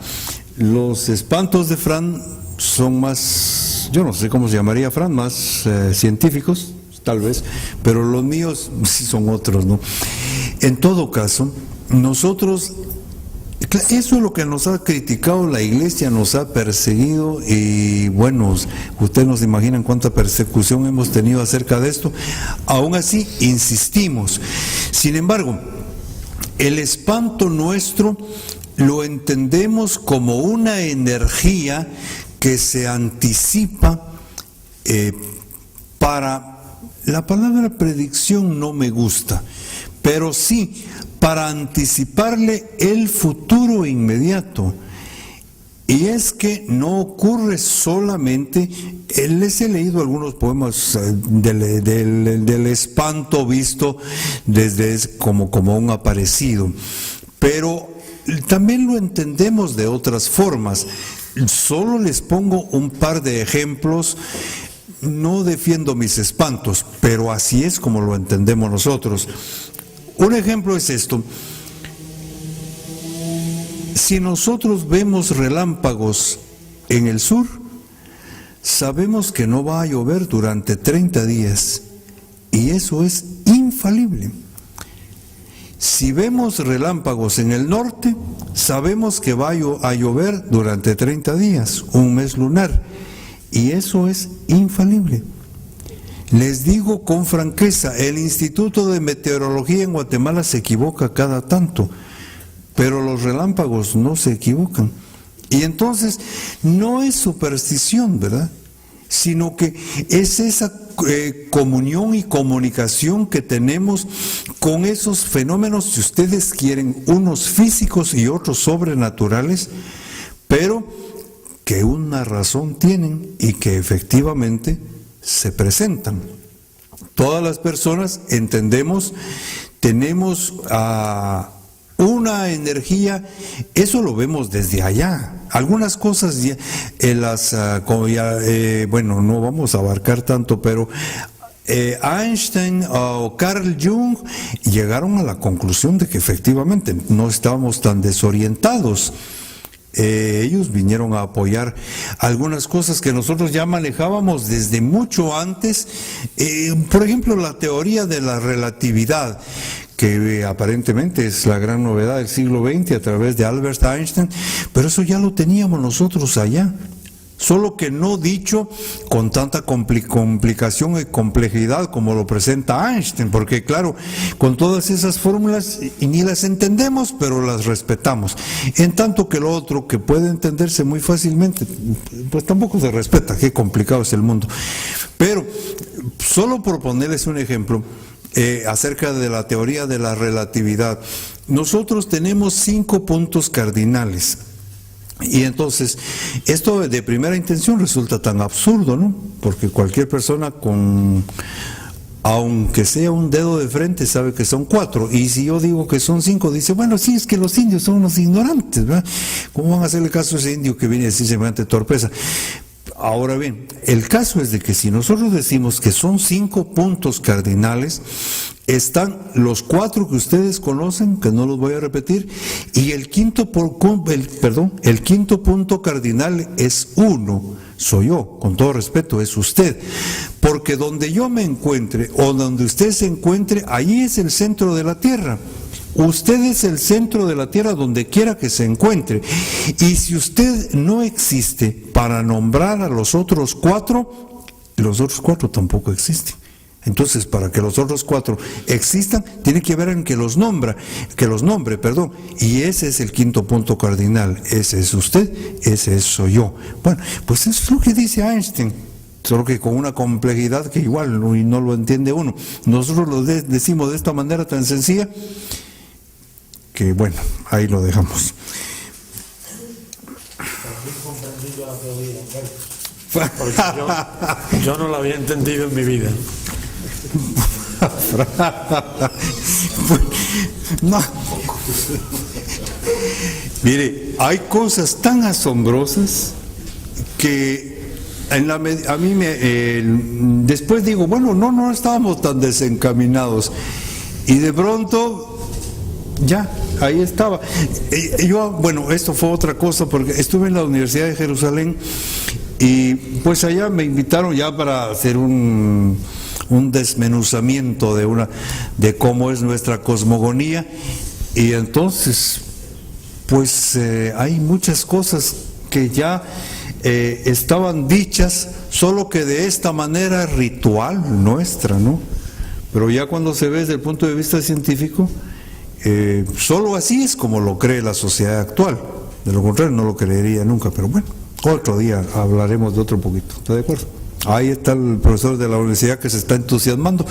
Los espantos de Fran son más, yo no sé cómo se llamaría, Fran, más científicos, tal vez, pero los míos sí son otros, ¿no? En todo caso, nosotros, eso es lo que nos ha criticado la Iglesia, nos ha perseguido, y bueno, ustedes nos imaginan cuánta persecución hemos tenido acerca de esto. Aún así, insistimos. Sin embargo, el espanto nuestro lo entendemos como una energía que se anticipa la palabra predicción no me gusta, pero sí para anticiparle el futuro inmediato. Y es que no ocurre solamente, les he leído algunos poemas del espanto visto desde como un aparecido, pero también lo entendemos de otras formas. Solo les pongo un par de ejemplos. No defiendo mis espantos, pero así es como lo entendemos nosotros. Un ejemplo es esto. Si nosotros vemos relámpagos en el sur, sabemos que no va a llover durante 30 días, y eso es infalible. Si vemos relámpagos en el norte, sabemos que va a llover durante 30 días, un mes lunar, y eso es infalible. Les digo con franqueza, el Instituto de Meteorología en Guatemala se equivoca cada tanto, pero los relámpagos no se equivocan. Y entonces no es superstición, ¿verdad? Sino que es esa comunión y comunicación que tenemos con esos fenómenos, si ustedes quieren, unos físicos y otros sobrenaturales, pero que una razón tienen y que efectivamente se presentan. Todas las personas entendemos, tenemos una energía, eso lo vemos desde allá. Algunas cosas bueno, no vamos a abarcar tanto, pero Einstein o Carl Jung llegaron a la conclusión de que efectivamente no estábamos tan desorientados. Ellos vinieron a apoyar algunas cosas que nosotros ya manejábamos desde mucho antes, por ejemplo la teoría de la relatividad, que aparentemente es la gran novedad del siglo XX a través de Albert Einstein, pero eso ya lo teníamos nosotros allá, solo que no dicho con tanta complicación y complejidad como lo presenta Einstein, porque claro, con todas esas fórmulas y ni las entendemos, pero las respetamos, en tanto que lo otro que puede entenderse muy fácilmente, pues tampoco se respeta. Qué complicado es el mundo. Pero solo por ponerles un ejemplo, acerca de la teoría de la relatividad, nosotros tenemos 5 puntos cardinales. Y entonces, esto de primera intención resulta tan absurdo, ¿no? Porque cualquier persona aunque sea un dedo de frente, sabe que son 4. Y si yo digo que son 5, dice, bueno, sí, es que los indios son unos ignorantes, ¿verdad? ¿Cómo van a hacerle caso a ese indio que viene a decir semejante torpeza? Ahora bien, el caso es de que si nosotros decimos que son 5 puntos cardinales, están los 4 que ustedes conocen, que no los voy a repetir, y el quinto punto cardinal es 1, soy yo, con todo respeto, es usted, porque donde yo me encuentre o donde usted se encuentre, ahí es el centro de la Tierra. Usted es el centro de la Tierra donde quiera que se encuentre. Y si usted no existe para nombrar a los otros 4, los otros 4 tampoco existen. Entonces, para que los otros 4 existan, tiene que haber en que los nombre, y ese es el quinto punto cardinal. Ese es usted, ese soy yo. Bueno, pues eso es lo que dice Einstein, solo que con una complejidad que igual no lo entiende uno. Nosotros lo decimos de esta manera tan sencilla, que bueno, ahí lo dejamos. Yo no la había entendido en mi vida. No. Mire, hay cosas tan asombrosas que a mí después digo, bueno, no estábamos tan desencaminados, y de pronto ya, ahí estaba. Bueno, esto fue otra cosa, porque estuve en la Universidad de Jerusalén y pues allá me invitaron ya para hacer un desmenuzamiento de cómo es nuestra cosmogonía, y entonces pues hay muchas cosas que ya estaban dichas, solo que de esta manera ritual nuestra, ¿no? Pero ya cuando se ve desde el punto de vista científico, solo así es como lo cree la sociedad actual. De lo contrario no lo creería nunca, pero bueno, otro día hablaremos de otro poquito. ¿Está de acuerdo? Ahí está el profesor de la universidad que se está entusiasmando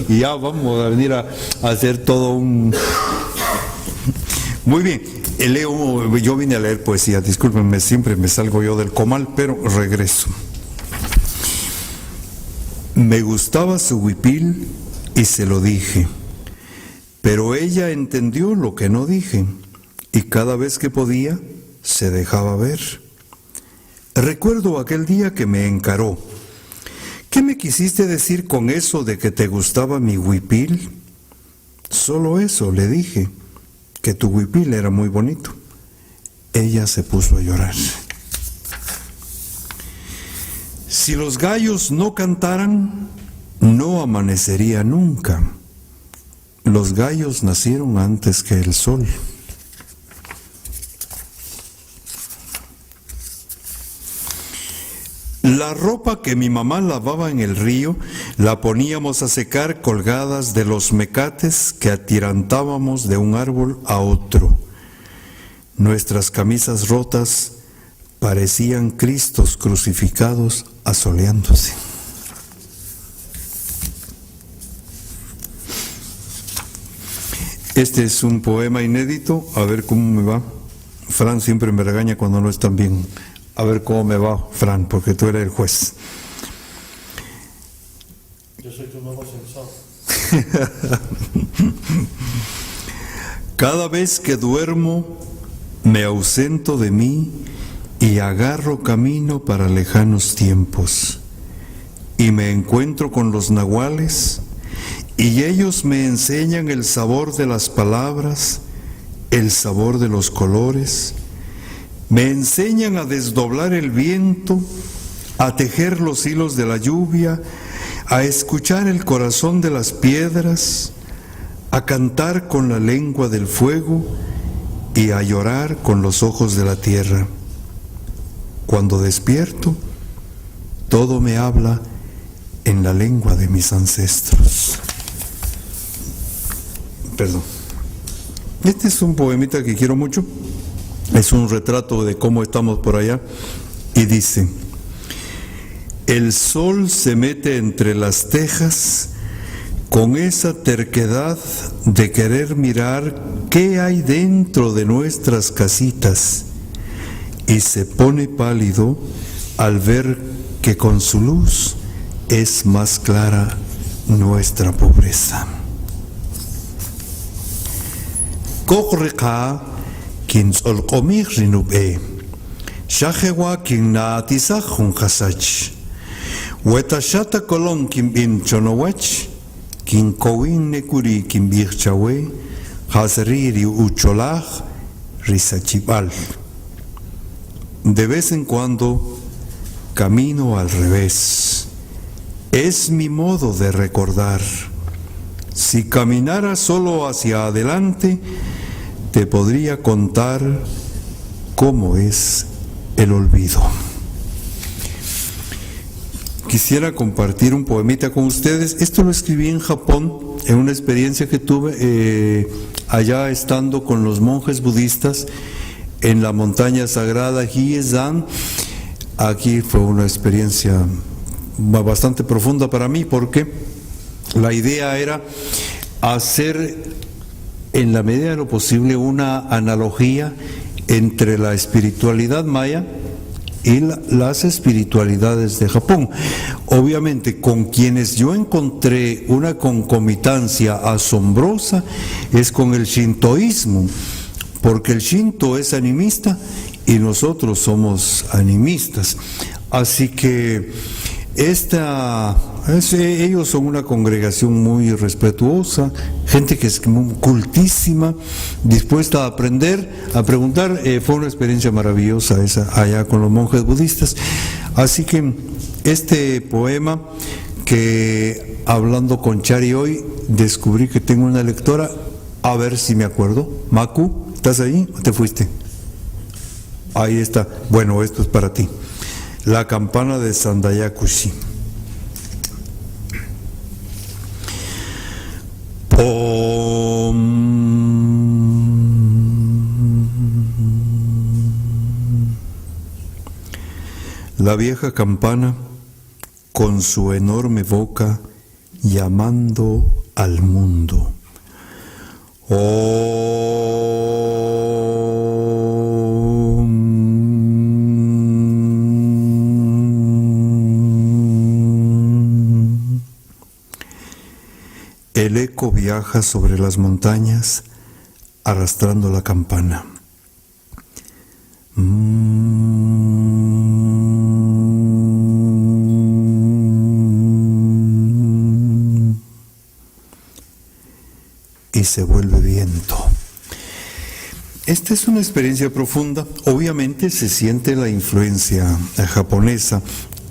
y ya vamos a venir a hacer todo un... Muy bien, yo vine a leer poesía, discúlpenme, siempre me salgo yo del comal, pero regreso. Me gustaba su huipil y se lo dije, pero ella entendió lo que no dije y cada vez que podía se dejaba ver. Recuerdo aquel día que me encaró. ¿Qué me quisiste decir con eso de que te gustaba mi huipil? Solo eso le dije, que tu huipil era muy bonito. Ella se puso a llorar. Si los gallos no cantaran, no amanecería nunca. Los gallos nacieron antes que el sol. La ropa que mi mamá lavaba en el río la poníamos a secar colgadas de los mecates que atirantábamos de un árbol a otro. Nuestras camisas rotas parecían Cristos crucificados asoleándose. Este es un poema inédito, a ver cómo me va. Fran siempre me regaña cuando no están bien. A ver cómo me va, Fran, porque tú eres el juez. Yo soy tu nuevo censor. Cada vez que duermo, me ausento de mí y agarro camino para lejanos tiempos. Y me encuentro con los nahuales, y ellos me enseñan el sabor de las palabras, el sabor de los colores. Me enseñan a desdoblar el viento, a tejer los hilos de la lluvia, a escuchar el corazón de las piedras, a cantar con la lengua del fuego y a llorar con los ojos de la tierra. Cuando despierto, todo me habla en la lengua de mis ancestros. Perdón. Este es un poemita que quiero mucho. Es un retrato de cómo estamos por allá y dice: el sol se mete entre las tejas con esa terquedad de querer mirar qué hay dentro de nuestras casitas y se pone pálido al ver que con su luz es más clara nuestra pobreza. Kokreka kin olqomir rinube shajewa kin naatisaj hun khasach wetashata kolon kin bin chonowach kin kowin nekuri kin birchawe hasriri ucholaj risachibal. De vez en cuando camino al revés. Es mi modo de recordar. Si caminara solo hacia adelante, te podría contar cómo es el olvido. Quisiera compartir un poemita con ustedes. Esto lo escribí en Japón, en una experiencia que tuve allá estando con los monjes budistas en la montaña sagrada Hiyezan. Aquí fue una experiencia bastante profunda para mí, porque la idea era hacer en la medida de lo posible una analogía entre la espiritualidad maya y las espiritualidades de Japón. Obviamente, con quienes yo encontré una concomitancia asombrosa es con el shintoísmo, porque el shinto es animista y nosotros somos animistas. Así que ellos son una congregación muy respetuosa, gente que es muy cultísima, dispuesta a aprender, a preguntar. Fue una experiencia maravillosa esa allá con los monjes budistas. Así que este poema, que hablando con Chari hoy descubrí que tengo una lectora, a ver si me acuerdo. Maku, ¿estás ahí o te fuiste? Ahí está. Bueno, esto es para ti. La campana de Sandayakushi. La vieja campana con su enorme boca llamando al mundo. El eco viaja sobre las montañas arrastrando la campana. Y se vuelve viento. Esta es una experiencia profunda. Obviamente se siente la influencia japonesa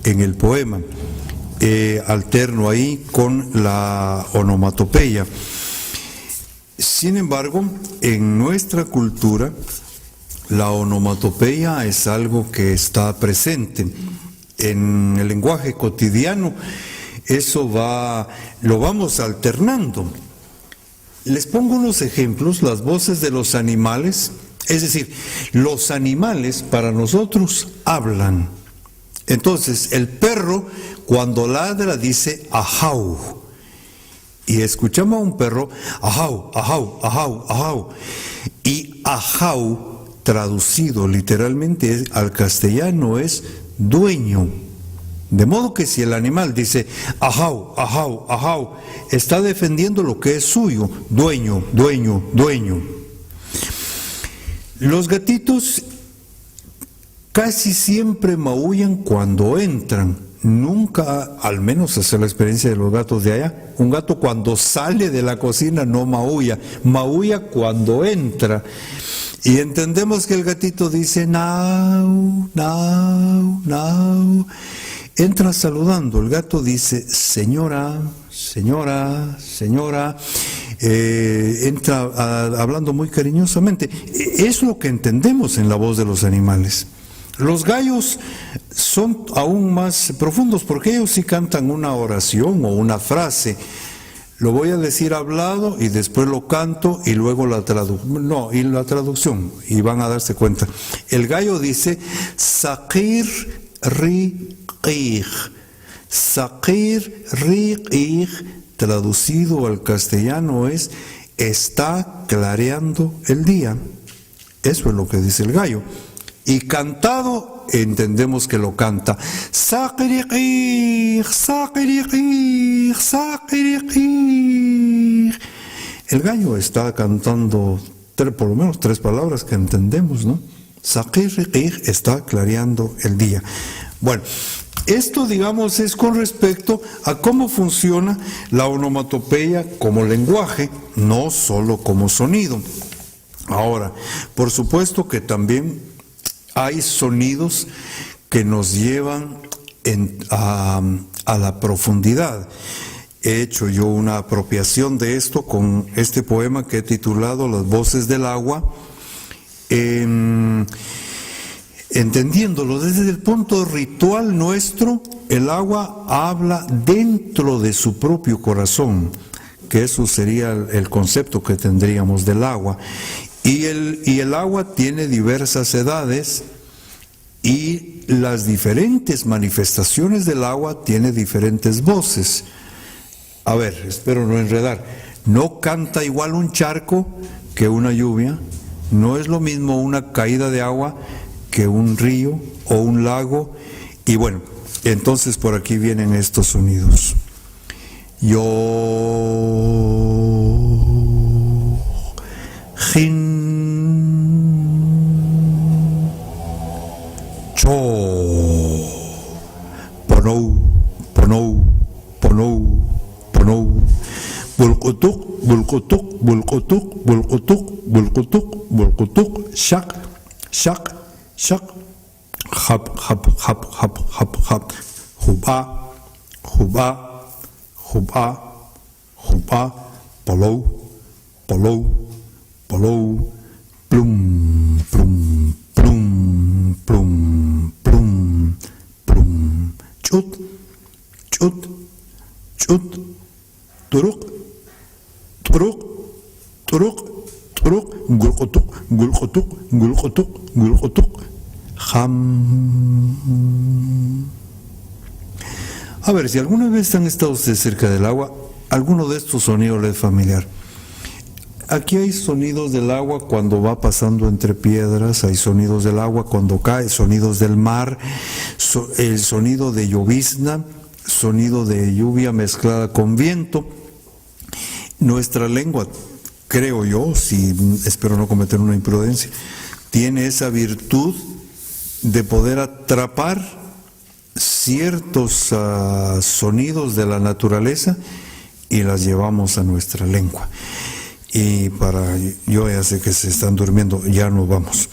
en el poema. Alterno ahí con la onomatopeya. Sin embargo, en nuestra cultura, la onomatopeya es algo que está presente en el lenguaje cotidiano. Eso lo vamos alternando. Les pongo unos ejemplos, las voces de los animales, es decir, los animales para nosotros hablan. Entonces, el perro cuando ladra dice ajau, y escuchamos a un perro ajau, ajau, ajau, ajau, y ajau traducido literalmente al castellano es dueño. De modo que si el animal dice ajau, ajau, ajau, está defendiendo lo que es suyo, dueño, dueño, dueño. Los gatitos casi siempre maullan cuando entran. Nunca, al menos esa es la experiencia de los gatos de allá, un gato cuando sale de la cocina no maulla, maulla cuando entra. Y entendemos que el gatito dice now, now, now. Entra saludando, el gato dice señora, señora, señora, entra hablando muy cariñosamente. Es lo que entendemos en la voz de los animales. Los gallos son aún más profundos porque ellos sí cantan una oración o una frase. Lo voy a decir hablado y después lo canto y luego la traducción y van a darse cuenta. El gallo dice Saqir riqih. Saqir riqih, traducido al castellano es está clareando el día. Eso es lo que dice el gallo. Y cantado, entendemos que lo canta. Saqiriqih, saqiriqih, saqiriqih. El gallo está cantando por lo menos 3 palabras que entendemos, ¿no? Saqiriqih está clareando el día. Bueno, esto, digamos, es con respecto a cómo funciona la onomatopeya como lenguaje, no solo como sonido. Ahora, por supuesto que también hay sonidos que nos llevan a la profundidad. He hecho yo una apropiación de esto con este poema que he titulado Las voces del agua, entendiéndolo desde el punto ritual nuestro. El agua habla dentro de su propio corazón, que eso sería el concepto que tendríamos del agua. Y el agua tiene diversas edades y las diferentes manifestaciones del agua tiene diferentes voces. A ver, espero no enredar. No canta igual un charco que una lluvia. No es lo mismo una caída de agua que un río o un lago. Y bueno, entonces por aquí vienen estos sonidos. Yo Jin Cho Ponou Ponou Ponou Ponou Bulqutuk Bulqutuk Bulqutuk Bulqutuk Bulqutuk Bulqutuk Shak Shak Shak Hap Hap Hap Hap Hap Hap Huba Huba Huba Huba Polou Polou Polou, plum, plum, plum, plum, plum, plum, chut, chut, chut, turuk, turuk, turuk, turuk, gulqutuk, gulqutuk, gulqutuk, gulqutuk, ham. A ver, si alguna vez han estado ustedes cerca del agua, alguno de estos sonidos les es familiar. Aquí hay sonidos del agua cuando va pasando entre piedras, hay sonidos del agua cuando cae, sonidos del mar, el sonido de llovizna, sonido de lluvia mezclada con viento. Nuestra lengua, creo yo, espero no cometer una imprudencia, tiene esa virtud de poder atrapar ciertos sonidos de la naturaleza y las llevamos a nuestra lengua. Y yo ya sé que se están durmiendo, ya nos vamos.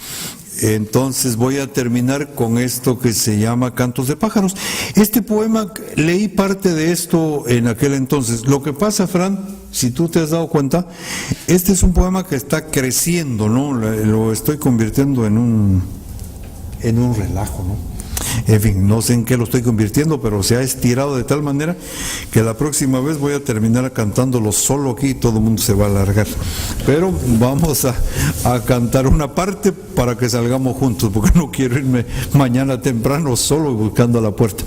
Entonces voy a terminar con esto que se llama Cantos de Pájaros. Este poema, leí parte de esto en aquel entonces. Lo que pasa, Fran, si tú te has dado cuenta, este es un poema que está creciendo, ¿no? Lo estoy convirtiendo en un relajo, ¿no? En fin, no sé en qué lo estoy convirtiendo, pero se ha estirado de tal manera que la próxima vez voy a terminar cantándolo solo aquí y todo el mundo se va a alargar. Pero vamos a cantar una parte para que salgamos juntos, porque no quiero irme mañana temprano solo buscando a la puerta.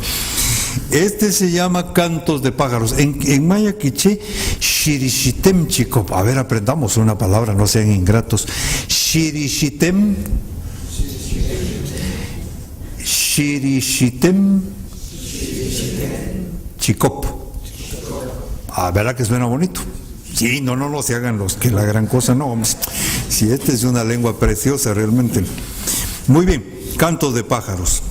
Este se llama Cantos de Pájaros. En maya quiché, Shirishitem Chikop. A ver, aprendamos una palabra, no sean ingratos. Shirishitem Chikop. A ver, que suena bonito. Sí, no se hagan los que la gran cosa, no. Si esta es una lengua preciosa realmente. Muy bien, Cantos de Pájaros.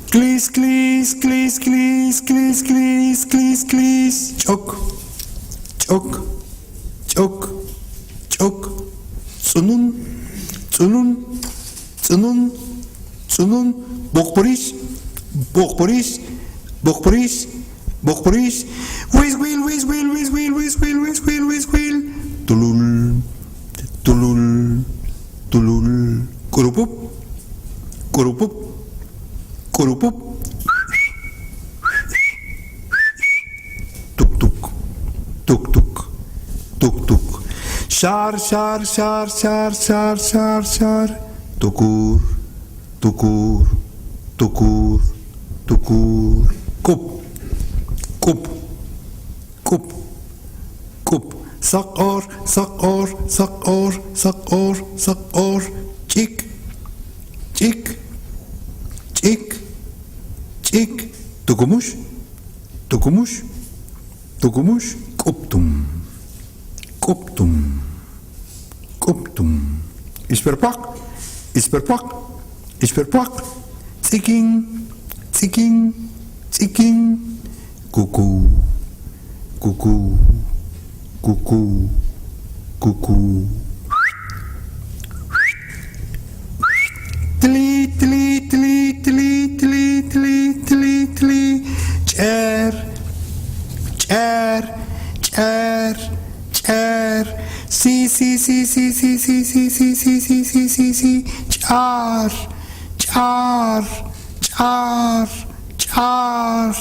Clis, clis, clis, clis, clis, clis, clis, clis. Choc, choc, choc, choc. Tsunun, tsunun, tsunun, tsunun. Bokporis, bokporis, bokporis, bokporis. Wiswil, wiswil, wiswil, wiswil, wiswil, wiswil. Tulul, tulul, tulul. Kurupup, kurupup, kurupup. Tuk tuk, tuk tuk, tuk tuk. Shar, shar, shar, shar, shar, shar, shar. Tukur, tukur. Tukur, tukur, kup, kup, kup, kup. Sakor, sakor, sakor, sakor, sakor. Chik, chik, chik, chik. Tukumush, tukumush, tukumush. Kuptum, kuptum, kuptum. Isperpak, isperpak, isperpak. Tsiking, tsiking, tsiking. Cuckoo, cuckoo, cuckoo, cuckoo. Tli, tli, tli, tli, tli, tli, tli, tli. Chair, chair, chair, chair. Sí, sí, sí, sí, sí, sí, sí, sí, sí, sí, sí, sí, sí. Char. Char, char, char.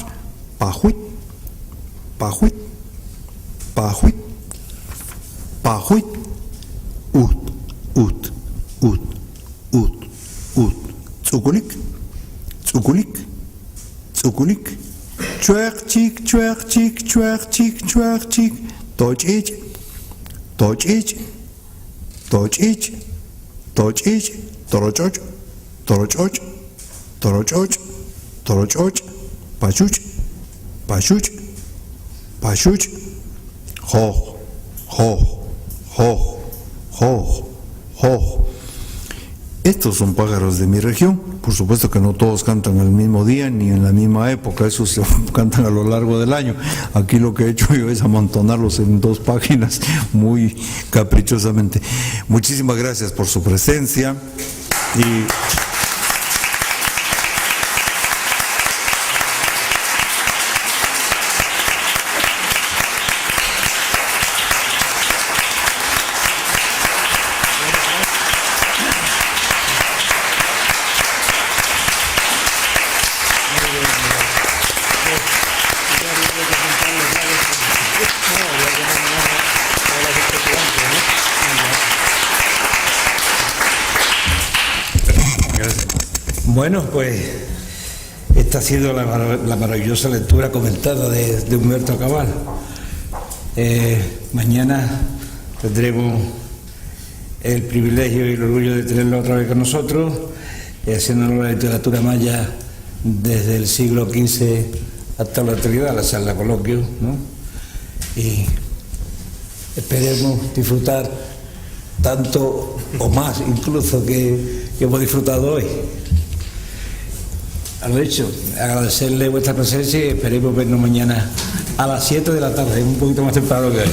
Pajuit, pajuit, pajuit, pajuit. Ut, ut, ut, ut, ut. Tsukulik, tsukulik, tsukulik. Chuek chik, chuek chik, chuek chik, chuek chik. Toch ich, toch ich, toch ich, toch ich. Torochoch. Torochoch, torochoch, torochoch, pachuch, pachuch, pachuch, ho, ho, ho, ho, ho. Estos son pájaros de mi región. Por supuesto que no todos cantan al mismo día ni en la misma época, esos se cantan a lo largo del año. Aquí lo que he hecho yo es amontonarlos en 2 páginas muy caprichosamente. Muchísimas gracias por su presencia y Bueno, pues Esta ha sido la maravillosa lectura comentada de Humberto Cabal. Mañana tendremos el privilegio y el orgullo de tenerlo otra vez con nosotros, haciéndonos la literatura maya desde el siglo XV hasta la actualidad, la charla coloquio, ¿no? Y esperemos disfrutar tanto o más incluso que hemos disfrutado hoy. A lo hecho, agradecerle vuestra presencia y esperemos vernos mañana a las 7 de la tarde, un poquito más temprano que hoy.